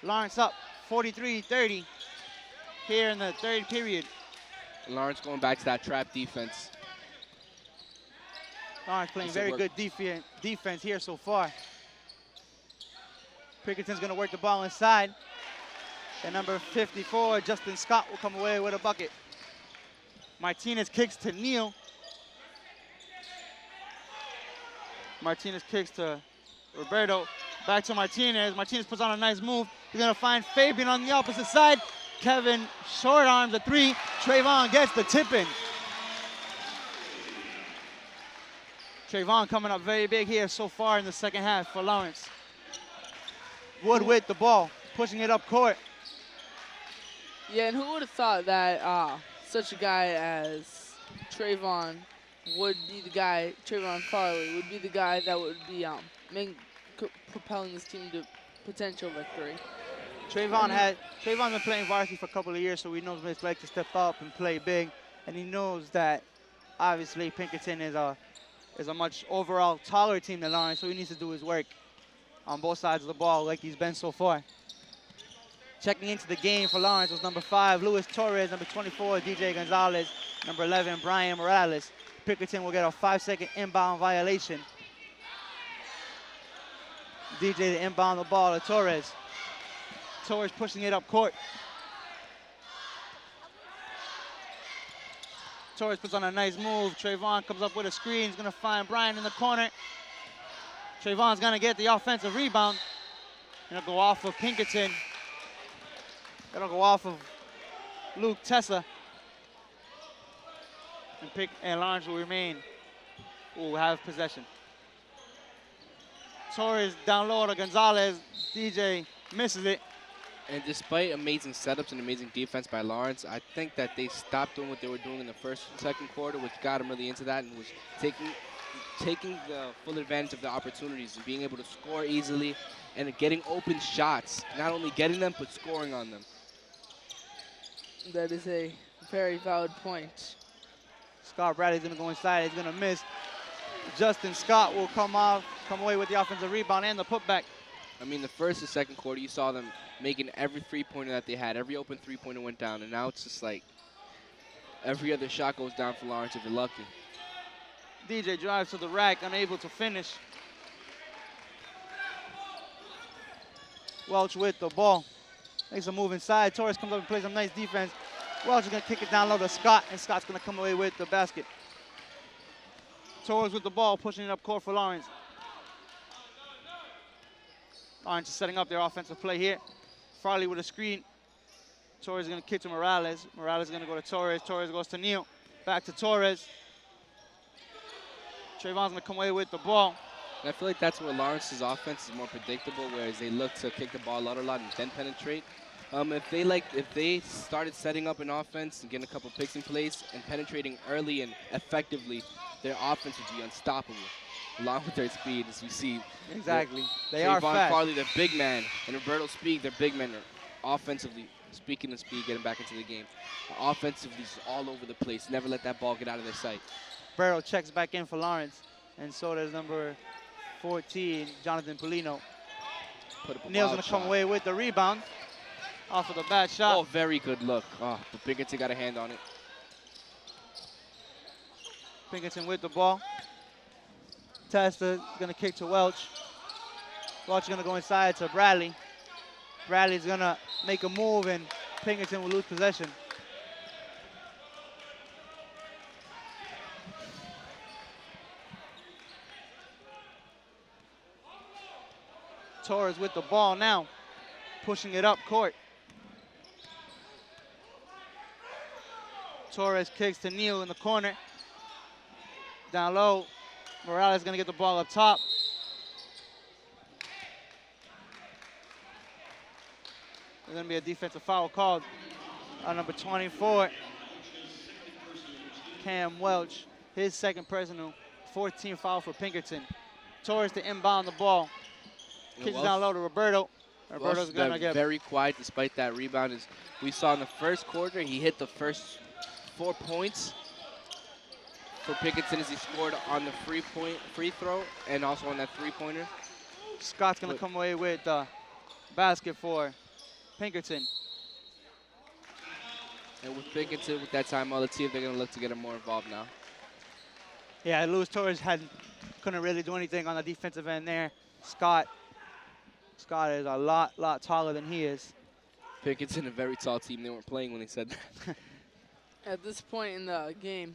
Lawrence up 43-30 here in the third period. Lawrence going back to that trap defense. Lawrence playing very good defense here so far. Pinkerton's gonna work the ball inside. And number 54, Justin Scott, will come away with a bucket. Martinez kicks to Neal. Martinez kicks to Roberto. Back to Martinez. Martinez puts on a nice move. He's gonna find Fabian on the opposite side. Kevin short arms a 3. Trayvon gets the tip in. Trayvon coming up very big here so far in the second half for Lawrence. Wood with the ball, pushing it up court. Yeah, and who would have thought that such a guy as Trayvon would be the guy, Trayvon Farley, would be the guy that would be propelling this team to potential victory. Trayvon's been playing varsity for a couple of years, so he knows what it's like to step up and play big. And he knows that obviously Pinkerton is a much overall taller team than Lawrence, so he needs to do his work on both sides of the ball like he's been so far. Checking into the game for Lawrence was number 5, Luis Torres, number 24, DJ Gonzalez, number 11, Brian Morales. Pinkerton will get a 5-second inbound violation. DJ to inbound the ball to Torres. Torres pushing it up court. Torres puts on a nice move. Trayvon comes up with a screen. He's gonna find Brian in the corner. Trayvon's gonna get the offensive rebound. Gonna go off of Pinkerton. Gonna go off of Luke Tessa. And Lawrence will will have possession. Torres down low to Gonzalez. DJ misses it. And despite amazing setups and amazing defense by Lawrence, I think that they stopped doing what they were doing in the first and second quarter, which got them really into that and was taking the full advantage of the opportunities and being able to score easily and getting open shots. Not only getting them, but scoring on them. That is a very valid point. Scott Bradley's gonna go inside. He's gonna miss. Justin Scott will come away with the offensive rebound and the putback. I mean, the first and second quarter, you saw them making every three-pointer that they had. Every open three-pointer went down, and now it's just like every other shot goes down for Lawrence if they're lucky. DJ drives to the rack, unable to finish. Welch with the ball. Makes a move inside. Torres comes up and plays some nice defense. Welch is going to kick it down low to Scott, and Scott's going to come away with the basket. Torres with the ball, pushing it up court for Lawrence. Lawrence is setting up their offensive play here. Farley with a screen. Torres is going to kick to Morales. Morales is going to go to Torres. Torres goes to Neal. Back to Torres. Trayvon's going to come away with the ball. And I feel like that's where Lawrence's offense is more predictable, whereas they look to kick the ball out a lot and then penetrate. If they started setting up an offense and getting a couple picks in place and penetrating early and effectively, their offense would be unstoppable, along with their speed, as we see. Exactly. They are fast. Farley, their big man, and Roberto Speed, their big men, are offensively, speaking of speed, getting back into the game. Offensively, all over the place. Never let that ball get out of their sight. Barrow checks back in for Lawrence, and so does number 14, Jonathan Polino. Neal's going to come away with the rebound off of the bad shot. Oh, very good look. Oh, but Pinkerton got a hand on it. Pinkerton with the ball. Testa going to kick to Welch. Welch is going to go inside to Bradley. Bradley's going to make a move, and Pinkerton will lose possession. Torres with the ball now, pushing it up court. Torres kicks to Neal in the corner. Down low, Morales is going to get the ball up top. There's going to be a defensive foul called on number 24, Cam Welch. His second personal, 14 foul for Pinkerton. Torres to inbound the ball. Kicks it down low to Roberto. Roberto's going to get very quiet despite that rebound. As we saw in the first quarter, he hit the first 4 points for Pinkerton as he scored on the free throw and also on that three-pointer. Scott's going to come away with the basket for Pinkerton. And with Pinkerton, with that timeout, let's see if they're going to look to get him more involved now. Yeah, Luis Torres couldn't really do anything on the defensive end there. Scott is a lot taller than he is. Pinkerton, a very tall team. They weren't playing when they said that. At this point in the game,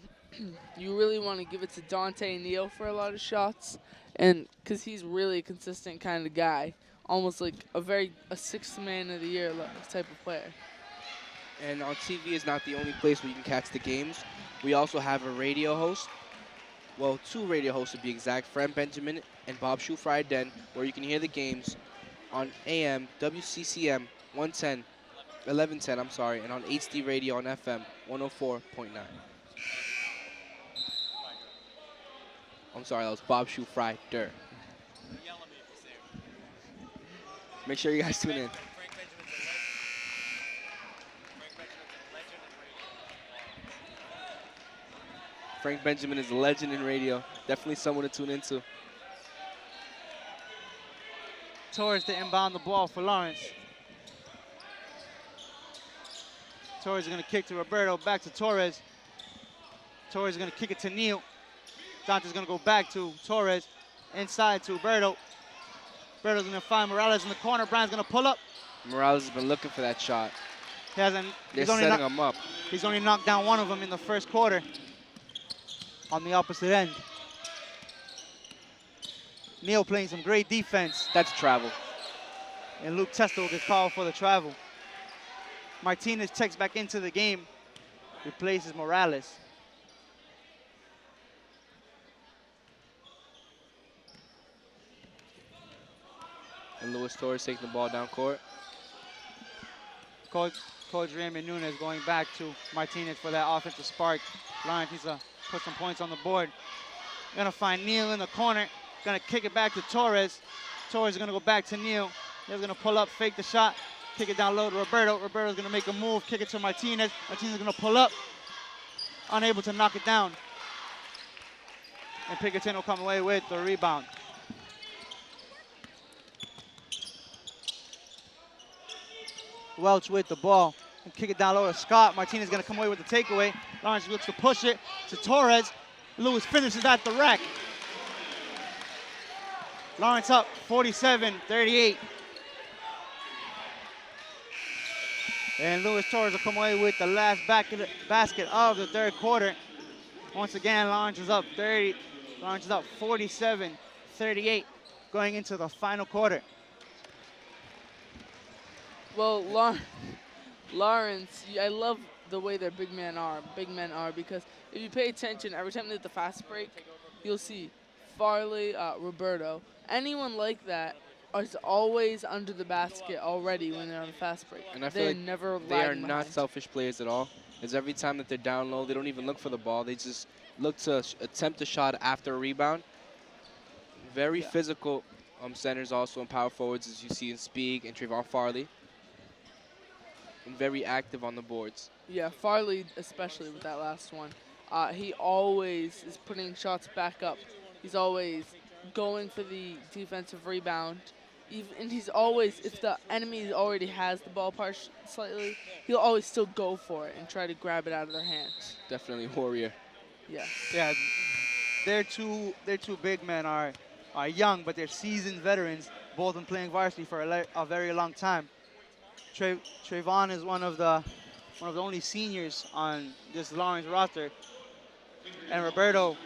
you really want to give it to Dante Neal for a lot of shots, and because he's really a consistent kind of guy, almost like a sixth man of the year type of player. And on TV is not the only place where you can catch the games. We also have a radio host. Well, two radio hosts to be exact, Fran Benjamin and Bob Schufrieden, where you can hear the games on AM, WCCM 1110, and on HD radio on FM 104.9. I'm sorry, that was Bob Schufrieder. Make sure you guys tune in. Frank Benjamin is a legend in radio. Definitely someone to tune into. Torres to inbound the ball for Lawrence. Torres is going to kick to Roberto, back to Torres. Torres is going to kick it to Neal. Dante's gonna go back to Torres. Inside to Berto. Berto's gonna find Morales in the corner. Brian's gonna pull up. Morales has been looking for that shot. He hasn't. They're setting him up. He's only knocked down one of them in the first quarter. On the opposite end. Neal playing some great defense. That's travel. And Luke Testo gets called for the travel. Martinez checks back into the game. Replaces Morales. And Luis Torres taking the ball down court. Coach Raymond Nunes going back to Martinez for that offensive spark. Lawrence needs to put some points on the board. Gonna find Neal in the corner. Gonna kick it back to Torres. Torres is gonna go back to Neal. Neal's gonna pull up, fake the shot, kick it down low to Roberto. Roberto's gonna make a move, kick it to Martinez. Martinez is gonna pull up, unable to knock it down. And Pinkerton will come away with the rebound. Welch with the ball and kick it down low to Scott. Martinez gonna come away with the takeaway. Lawrence looks to push it to Torres. Lewis finishes at the rack. Lawrence up 47-38. And Luis Torres will come away with the last basket of the third quarter. Once again, Lawrence is up 30. Lawrence is up 47-38 going into the final quarter. Well, Lawrence, I love the way their big men are because if you pay attention, every time they hit the fast break, you'll see Farley, Roberto, anyone like that is always under the basket already when they're on the fast break. And I feel like never they are behind. not selfish players at all. Because every time that they're down low, they don't even look for the ball. They just look to attempt a shot after a rebound. Very physical centers also and power forwards, as you see in Speak and Trayvon Farley. And very active on the boards. Yeah, Farley especially with that last one. He always is putting shots back up. He's always going for the defensive rebound. And he's always, if the enemy already has the ball slightly, he'll always still go for it and try to grab it out of their hands. Definitely warrior. Yeah. Yeah, their two big men are young, but they're seasoned veterans, both been playing varsity for a very long time. Trayvon is one of the only seniors on this Lawrence roster, and Roberto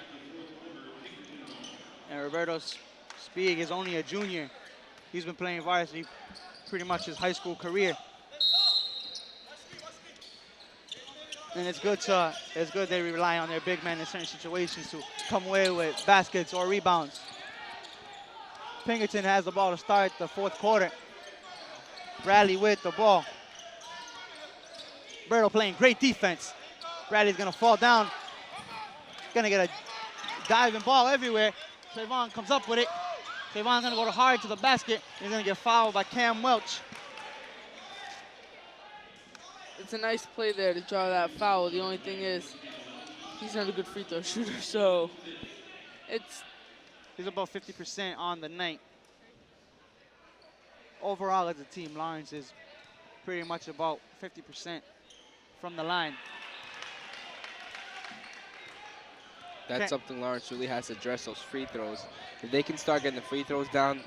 Spieg is only a junior. He's been playing varsity pretty much his high school career, and it's good they rely on their big men in certain situations to come away with baskets or rebounds. Pinkerton has the ball to start the fourth quarter. Bradley with the ball. Berto playing great defense. Bradley's gonna fall down. Gonna get a diving ball everywhere. Trayvon comes up with it. Trayvon's gonna go hard to the basket. He's gonna get fouled by Cam Welch. It's a nice play there to draw that foul. The only thing is, he's not a good free throw shooter, so he's about 50% on the night. Overall, as a team, Lawrence is pretty much about 50% from the line. That's something Lawrence really has to address, those free throws. If they can start getting the free throws down,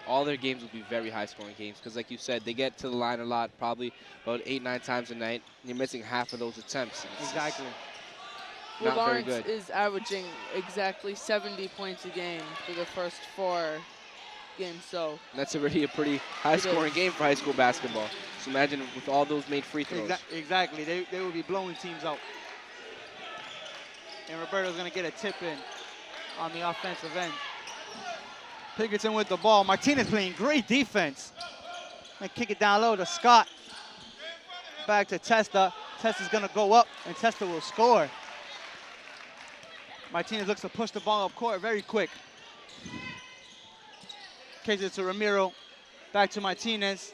all their games will be very high-scoring games. Because like you said, they get to the line a lot, probably about 8-9 times a night. You're missing half of those attempts. Exactly. Well, Lawrence is averaging exactly 70 points a game for the first 4 games, so. That's already a pretty high-scoring game for high school basketball. So imagine with all those made free throws. Exactly. They will be blowing teams out. And Roberto's going to get a tip in on the offensive end. Pinkerton with the ball. Martinez playing great defense. And kick it down low to Scott. Back to Testa. Testa's going to go up, and Testa will score. Martinez looks to push the ball up court very quick. Kicks it to Ramiro. Back to Martinez.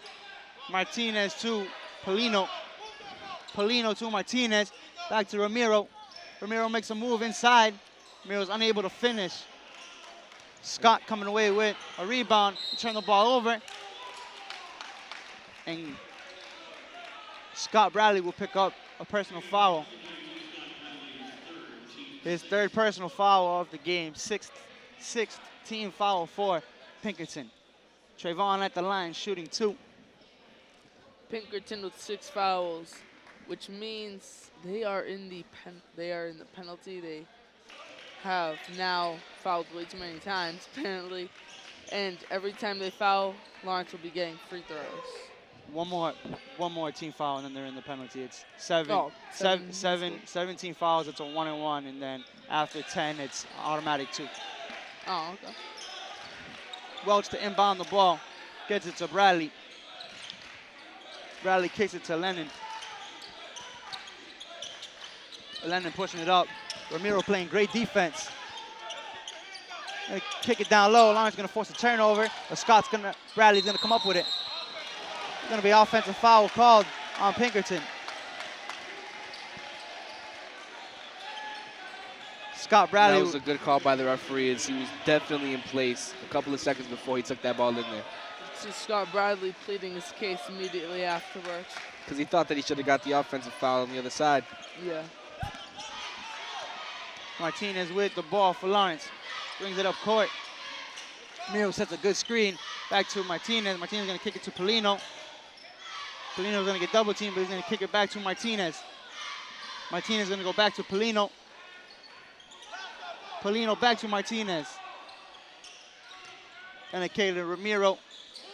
Martinez to Polino. Polino to Martinez. Back to Ramiro. Ramiro makes a move inside. Ramiro's unable to finish. Scott coming away with a rebound. Turn the ball over. And Scott Bradley will pick up a personal foul. His third personal foul of the game, sixth team foul for Pinkerton. Trayvon at the line, shooting 2. Pinkerton with 6 fouls, which means they are in the penalty. They have now fouled way too many times, apparently. And every time they foul, Lawrence will be getting free throws. One more team foul, and then they're in the penalty. It's 7. Oh, 17 fouls. It's a 1-and-1, and then after 10, it's automatic 2. Oh, okay. Welch to inbound the ball, gets it to Bradley. Bradley kicks it to Lennon. Lennon pushing it up. Ramiro playing great defense. Gonna kick it down low. Lawrence gonna force a turnover. But Bradley's gonna come up with it. It's gonna be offensive foul called on Pinkerton. Scott Bradley. That was a good call by the referee, as he was definitely in place a couple of seconds before he took that ball in there. See Scott Bradley pleading his case immediately afterwards. Because he thought that he should have got the offensive foul on the other side. Yeah. Martinez with the ball for Lawrence. Brings it up court. Miro sets a good screen. Back to Martinez. Martinez going to kick it to Polino. Polino's going to get double teamed, but he's going to kick it back to Martinez. Martinez going to go back to Polino. Polino back to Martinez. And a kick to Ramiro.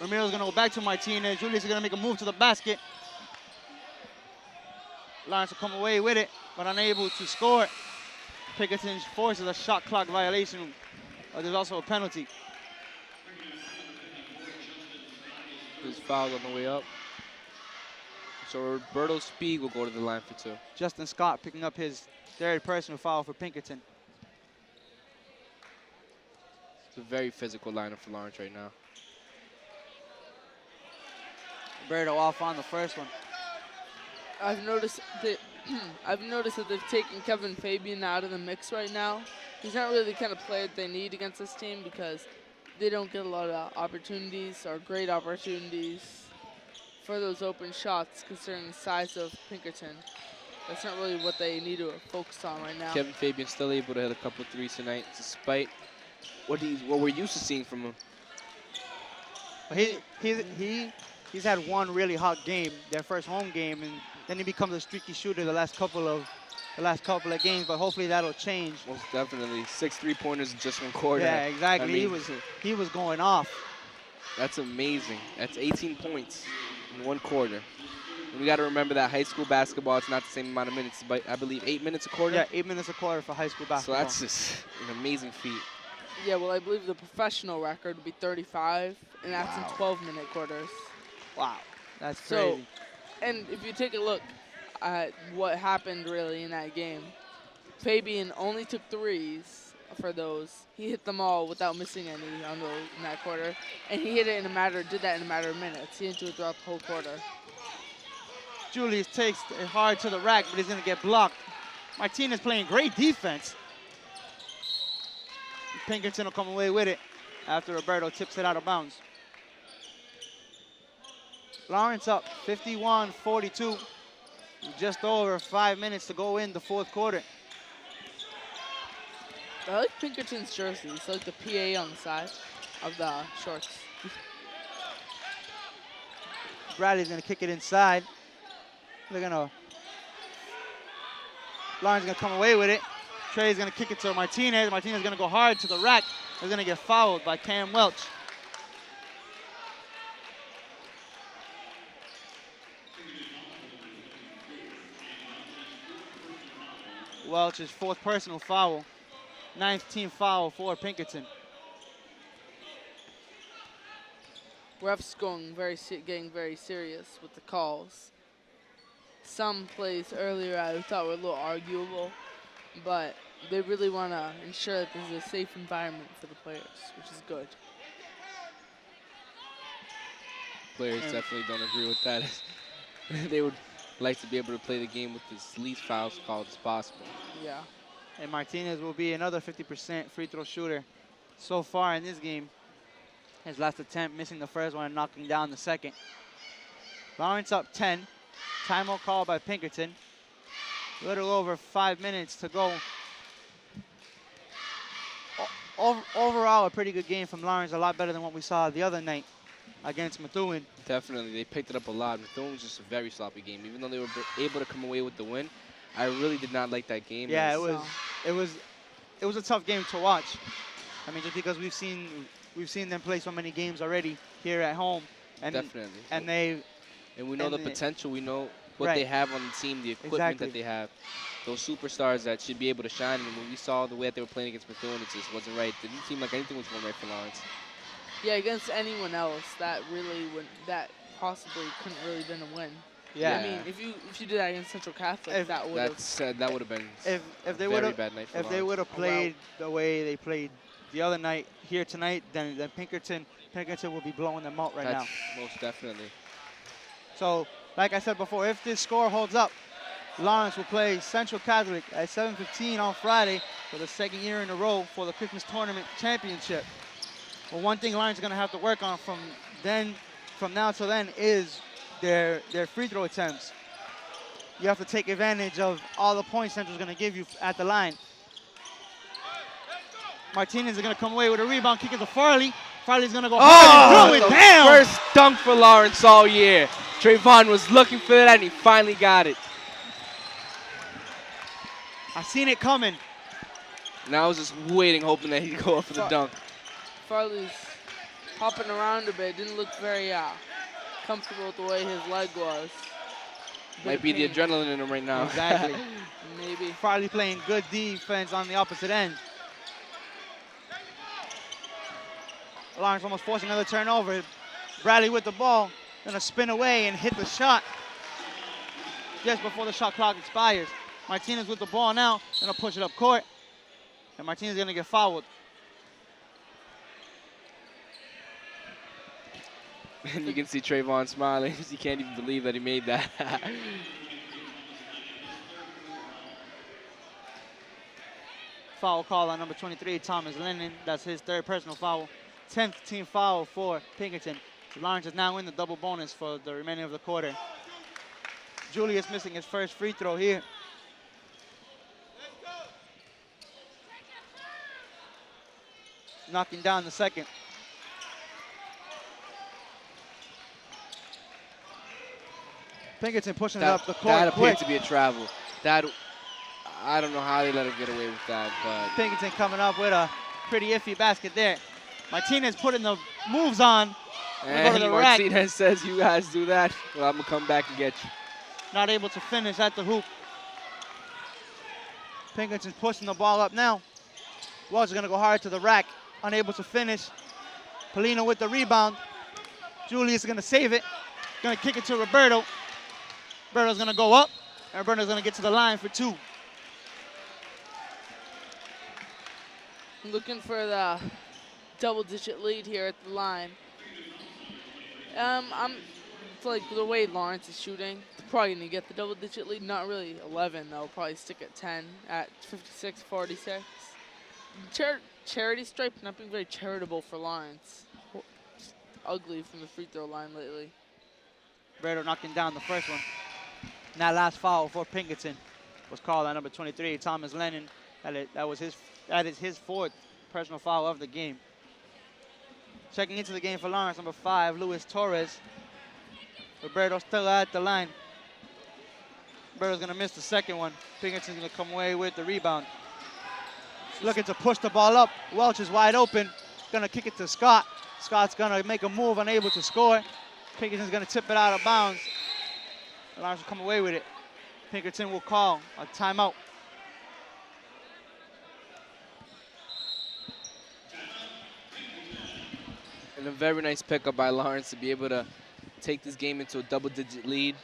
Ramiro's going to go back to Martinez. Julius is going to make a move to the basket. Lawrence will come away with it, but unable to score. Pinkerton forces a shot clock violation. There's also a penalty. He's fouled on the way up. So Roberto Speed will go to the line for 2. Justin Scott picking up his third personal foul for Pinkerton. It's a very physical lineup for Lawrence right now. Roberto off on the first one. I've noticed that they've taken Kevin Fabian out of the mix right now. He's not really the kind of player that they need against this team because they don't get a lot of opportunities or great opportunities for those open shots considering the size of Pinkerton. That's not really what they need to focus on right now. Kevin Fabian still able to hit a couple threes tonight, despite what we're used to seeing from him. He's had one really hot game, their first home game, and then he becomes a streaky shooter the last couple of games. But hopefully that'll change. Most definitely, 6 3-pointers in just 1 quarter. Yeah, exactly. I mean, he was going off. That's amazing. That's 18 points in 1 quarter. And we got to remember that high school basketball, it's not the same amount of minutes, but I believe 8 minutes a quarter. Yeah, 8 minutes a quarter for high school basketball. So that's just an amazing feat. Yeah, well, I believe the professional record would be 35, and that's in 12-minute quarters. Wow, that's crazy. So, and if you take a look at what happened really in that game, Fabian only took 3s for those. He hit them all without missing any in that quarter, and he did that in a matter of minutes. He didn't do it throughout the whole quarter. Julius takes it hard to the rack, but he's going to get blocked. Martinez playing great defense. Pinkerton will come away with it after Roberto tips it out of bounds. Lawrence up 51-42. Just over 5 minutes to go in the 4th quarter. I like Pinkerton's jersey. It's like the PA on the side of the shorts. Bradley's going to kick it inside. Lawrence going to come away with it. Trey's going to kick it to Martinez. Martinez going to go hard to the rack. He's going to get fouled by Cam Welch. Welch's 4th personal foul. 9th team foul for Pinkerton. Refs getting very serious with the calls. Some plays earlier I thought were a little arguable, but they really want to ensure that this is a safe environment for the players, which is good. Players definitely don't agree with that. They would like to be able to play the game with as least fouls called as possible. Yeah. And Martinez will be another 50% free throw shooter so far in this game. His last attempt, missing the first one and knocking down the second. Lawrence up 10. Timeout called by Pinkerton. A little over 5 minutes to go overall, a pretty good game from Lawrence. A lot better than what we saw the other night against Methuen. Definitely, they picked it up a lot. Methuen was just a very sloppy game. Even though they were able to come away with the win, I really did not like that game. Yeah, it was a tough game to watch. I mean, just because we've seen them play so many games already here at home, and Definitely. And we know the potential. We know what they have on the team, the equipment that they have. Those superstars that should be able to shine. And when we saw the way that they were playing against Methuen, it just wasn't right. It didn't seem like anything was going right for Lawrence. Yeah, against anyone else, that possibly couldn't really been a win. Yeah. I mean, if you did that against Central Catholic, that would have been if they a very bad night for if they would have played the way they played the other night here tonight, then Pinkerton will be blowing them out right now. Most definitely. So, like I said before, if this score holds up, Lawrence will play Central Catholic at 7:15 on Friday for the second year in a row for the Christmas Tournament Championship. Well, one thing Lawrence is going to have to work on from now till then is their free throw attempts. You have to take advantage of all the points Central's going to give you at the line. Martinez is going to come away with a rebound, kick it to Farley. Farley's going to go hard and throw it down. First dunk for Lawrence all year. Trayvon was looking for that, and he finally got it. I seen it coming. Now I was just waiting, hoping that he'd go up for the dunk. Farley's hopping around a bit. Didn't look very comfortable with the way his leg was. Might be the adrenaline in him right now. Exactly. Maybe. Farley playing good defense on the opposite end. Lawrence almost forcing another turnover. Bradley with the ball. Gonna spin away and hit the shot just before the shot clock expires. Martinez with the ball now. Gonna push it up court. And Martinez is gonna get fouled. And you can see Trayvon smiling. He can't even believe that he made that. Foul call on number 23, Thomas Lennon. That's his third personal foul. 10th team foul for Pinkerton. Lawrence is now in the double bonus for the remaining of the quarter. Julius missing his first free throw here. Knocking down the second. Pinkerton pushing it up the court. That appeared quick. to be a travel. That, I don't know how they let him get away with that, but Pinkerton coming up with a pretty iffy basket there. Martinez putting the moves on. And Martinez says, you guys do that, well, I'm going to come back and get you. Not able to finish at the hoop. Pinkerton's pushing the ball up now. Welch is going to go hard to the rack. Unable to finish. Polino with the rebound. Julius is going to save it. Going to kick it to Roberto. Roberto's going to go up. And Roberto's going to get to the line for two. Looking for the double-digit lead here at the line. It's like the way Lawrence is shooting, they're probably going to get the double-digit lead. Not really 11, though. Probably stick at 10 at 56-46. Charity stripe not being very charitable for Lawrence. Just ugly from the free throw line lately. Roberto knocking down the first one. And that last foul for Pinkerton was called on number 23, Thomas Lennon. That is his fourth personal foul of the game. Checking into the game for Lawrence, number 5, Luis Torres. Roberto still at the line. Roberto's going to miss the second one. Pinkerton's going to come away with the rebound. Looking to push the ball up. Welch is wide open. Going to kick it to Scott. Scott's going to make a move, unable to score. Pinkerton's going to tip it out of bounds. Lawrence will come away with it. Pinkerton will call a timeout. And a very nice pickup by Lawrence to be able to take this game into a double-digit lead,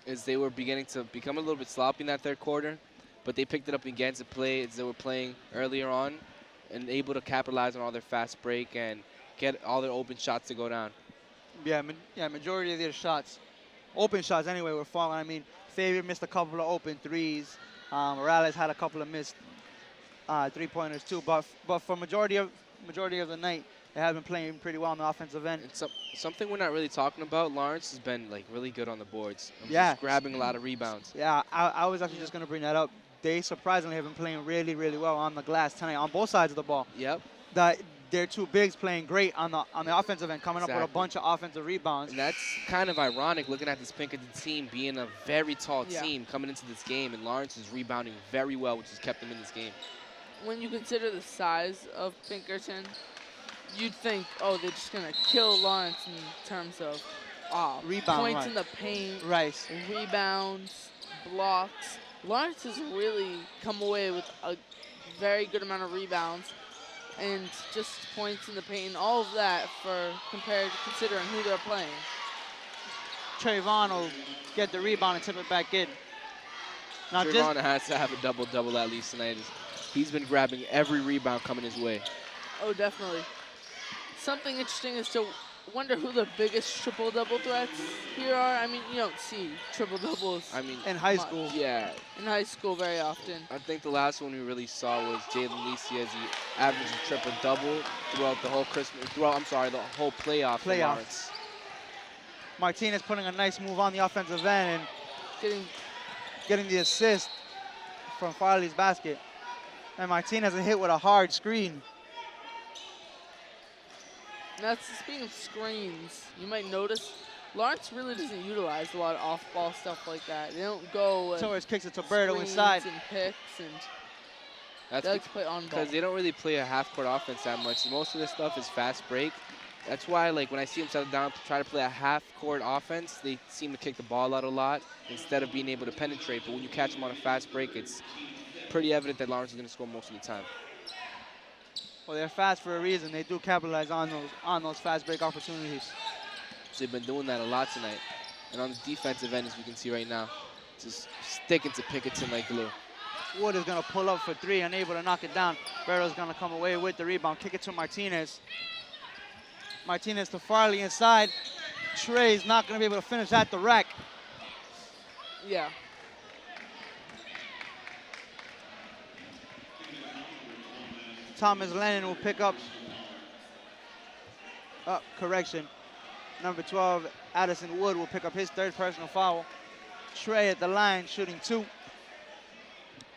as they were beginning to become a little bit sloppy in that third quarter. But they picked it up again to play as they were playing earlier on, and able to capitalize on all their fast break and get all their open shots to go down. Yeah, majority of their shots, open shots anyway, were falling. I mean, Xavier missed a couple of open threes. Morales had a couple of missed three-pointers too. But for majority of the night, they have been playing pretty well on the offensive end. It's something we're not really talking about. Lawrence has been like really good on the boards. Yeah, just grabbing a lot of rebounds. Yeah, I was actually just going to bring that up. They surprisingly have been playing really, really well on the glass tonight on both sides of the ball. Yep. that their two bigs playing great on the offensive end, coming up with a Exactly. bunch of offensive rebounds. And that's kind of ironic looking at this Pinkerton team being a very tall team coming into this game, and Lawrence is rebounding very well, which has kept them in this game. When you consider the size of Pinkerton, you'd think, oh, they're just going to kill Lawrence in terms of Rebound, points right. in the paint, Right. rebounds, blocks. Lawrence has really come away with a very good amount of rebounds and just points in the paint and all of that for considering who they're playing. Trayvon will get the rebound and tip it back in. Now Trayvon has to have a double-double at least tonight. He's been grabbing every rebound coming his way. Oh, definitely. Something interesting is to wonder who the biggest triple-double threats here are. I mean, you don't see triple-doubles. I mean, in high school. Yeah. In high school very often. I think the last one we really saw was Jalen Lisi as he averaged a triple-double throughout the whole the whole playoff for Lawrence. Martinez putting a nice move on the offensive end and getting the assist from Farley's basket. And Martinez has hit with a hard screen. That's speaking of screens, you might notice Lawrence really doesn't utilize a lot of off-ball stuff like that. They don't go Torres kicks it to Berto inside. And picks and That's they like to play on ball. because they don't really play a half-court offense that much. Most of this stuff is fast break. That's why, like, when I see them settle down to try to play a half-court offense, they seem to kick the ball out a lot instead of being able to penetrate. But when you catch them on a fast break, it's pretty evident that Lawrence is going to score most of the time. Well, they're fast for a reason. They do capitalize on those fast break opportunities. So they've been doing that a lot tonight. And on the defensive end, as we can see right now, just sticking to Pinkerton like glue. Wood is going to pull up for three, unable to knock it down. Berto's going to come away with the rebound, kick it to Martinez. Martinez to Farley inside. Trey's not going to be able to finish at the rack. Yeah. Thomas Lennon will pick up. Correction. Number 12, Addison Wood will pick up his third personal foul. Trey at the line, shooting two.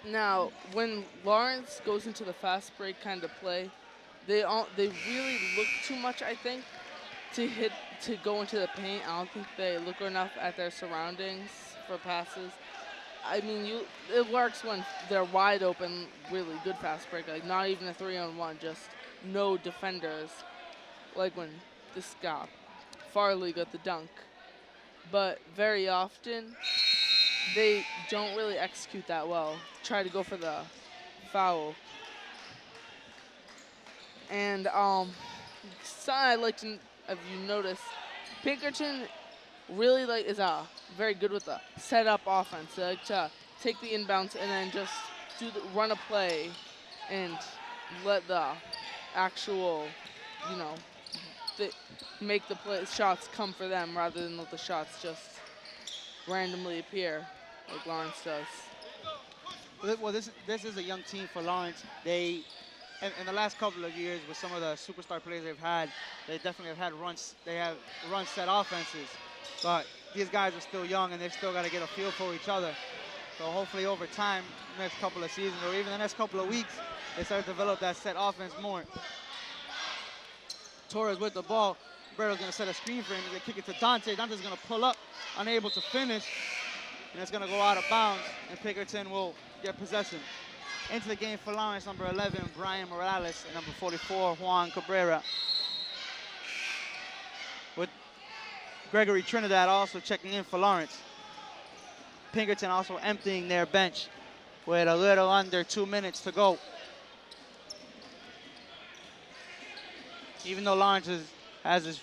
Now, when Lawrence goes into the fast break kind of play, they really look too much, I think, to go into the paint. I don't think they look enough at their surroundings for passes. I mean, it works when they're wide open, really good fast break, like not even a 3-on-1, just no defenders, like when this guy, Farley, got the dunk. But very often, they don't really execute that well, try to go for the foul. And something I'd like to have you notice, Pinkerton really is very good with the set-up offense. They like to take the inbounds and then just run a play and let the actual, make the shots come for them rather than let the shots just randomly appear like Lawrence does. Well, this is a young team for Lawrence. They, in the last couple of years, with some of the superstar players they've had, they definitely have had runs. They have run-set offenses. But these guys are still young, and they've still got to get a feel for each other. So hopefully over time, next couple of seasons, or even the next couple of weeks, they start to develop that set offense more. Torres with the ball. Berto's going to set a screen for him. He's going to kick it to Dante. Dante's going to pull up, unable to finish. And it's going to go out of bounds, and Pinkerton will get possession. Into the game for Lawrence, number 11, Brian Morales, and number 44, Juan Cabrera. With Gregory Trinidad also checking in for Lawrence. Pinkerton also emptying their bench with a little under 2 minutes to go. Even though Lawrence has his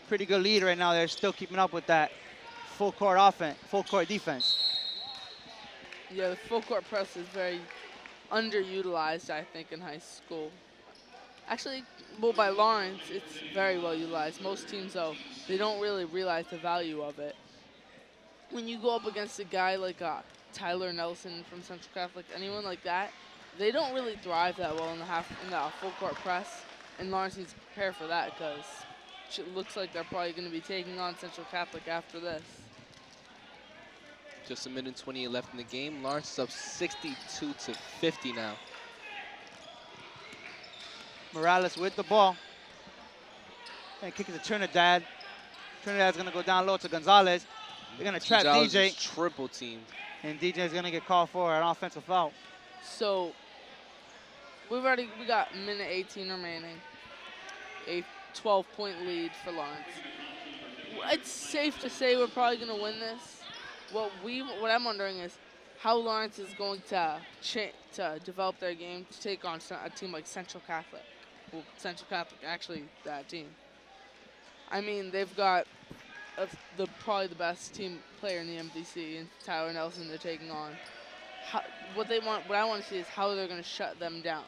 pretty good lead right now, they're still keeping up with that full court defense. Yeah, the full court press is very underutilized, I think, in high school. Actually, well, by Lawrence, it's very well utilized. Most teams, though, they don't really realize the value of it. When you go up against a guy like Tyler Nelson from Central Catholic, anyone like that, they don't really thrive that well in the full court press. And Lawrence needs to prepare for that because it looks like they're probably going to be taking on Central Catholic after this. Just a minute and 28 left in the game. Lawrence is up 62-50 now. Morales with the ball. And kick it to Trinidad. Trinidad's going to go down low to Gonzalez. They're going to trap Gonzalez DJ. is triple teamed. And DJ is going to get called for an offensive foul. So we got minute 18 remaining. A 12-point lead for Lawrence. It's safe to say we're probably going to win this. What I'm wondering is how Lawrence is going to develop their game to take on a team like Central Catholic. Well, Central Catholic, actually, that team. I mean, they've got probably the best team player in the MDC, and Tyler Nelson they're taking on. What I want to see is how they're going to shut him down.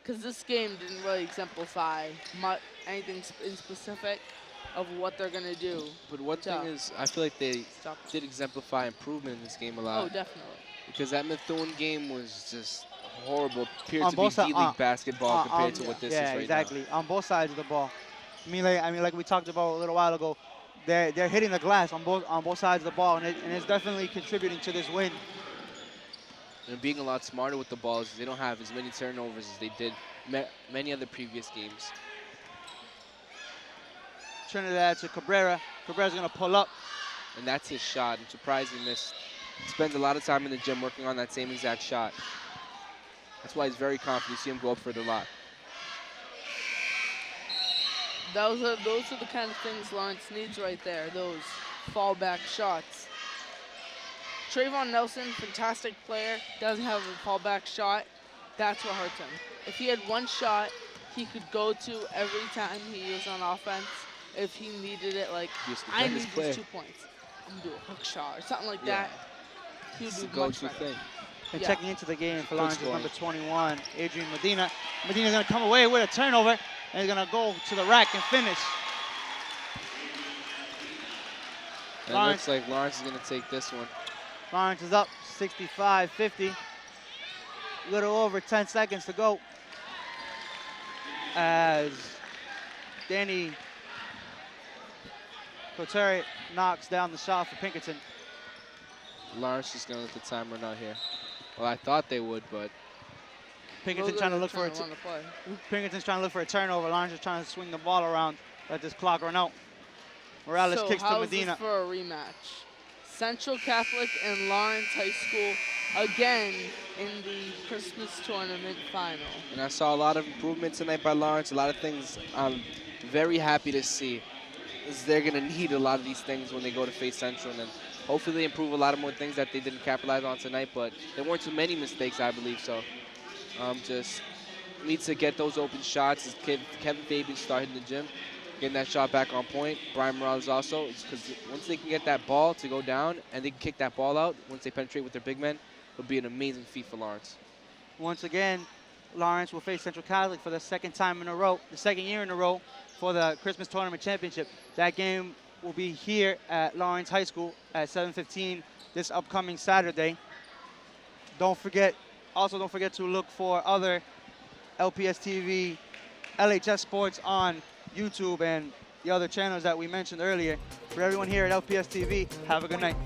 Because this game didn't really exemplify anything in specific of what they're going to do. But one thing is, I feel like they did exemplify improvement in this game a lot. Oh, definitely. Because that Methuen game was just horrible. Appeared to be D-League basketball compared to what this is right now. Yeah, exactly. On both sides of the ball. I mean, like we talked about a little while ago, they're hitting the glass on both sides of the ball, and it's definitely contributing to this win. And being a lot smarter with the ball is they don't have as many turnovers as they did many other previous games. Trinidad to Cabrera. Cabrera's going to pull up. And that's his shot. I'm surprised he missed. He spends a lot of time in the gym working on that same exact shot. That's why he's very confident. You see him go up for it a lot. Those are the kind of things Lawrence needs right there, those fallback shots. Trayvon Nelson, fantastic player, doesn't have a fallback shot. That's what hurts him. If he had one shot he could go to every time he was on offense, if he needed it, like, I need these 2 points. I'm going to do a hook shot or something like that. He would do much better. And checking into the game for Lawrence is number 21, Adrian Medina. Medina's going to come away with a turnover, and he's going to go to the rack and finish. It looks like Lawrence is going to take this one. Lawrence is up 65-50. A little over 10 seconds to go as Danny Cotere knocks down the shot for Pinkerton. Lawrence is going to let the time run out here. Well, I thought they would, but Pinkerton's trying to look for Pinkerton's trying to look for a turnover. Lawrence is trying to swing the ball around, let this clock run out. Morales kicks to Medina. So for a rematch? Central Catholic and Lawrence High School again in the Christmas tournament final. And I saw a lot of improvement tonight by Lawrence. A lot of things I'm very happy to see. They're going to need a lot of these things when they go to face Central, and then hopefully they improve a lot of more things that they didn't capitalize on tonight, but there weren't too many mistakes, I believe, so just needs to get those open shots. Kevin Fabian started in the gym, getting that shot back on point. Brian Morales also, because once they can get that ball to go down and they can kick that ball out, once they penetrate with their big men, it'll be an amazing feat for Lawrence. Once again, Lawrence will face Central Catholic for the second year in a row for the Christmas Tournament Championship. That game will be here at Lawrence High School at 7:15 this upcoming Saturday. Don't forget to look for other LPS-TV, LHS Sports on YouTube and the other channels that we mentioned earlier. For everyone here at LPS-TV, have a good night.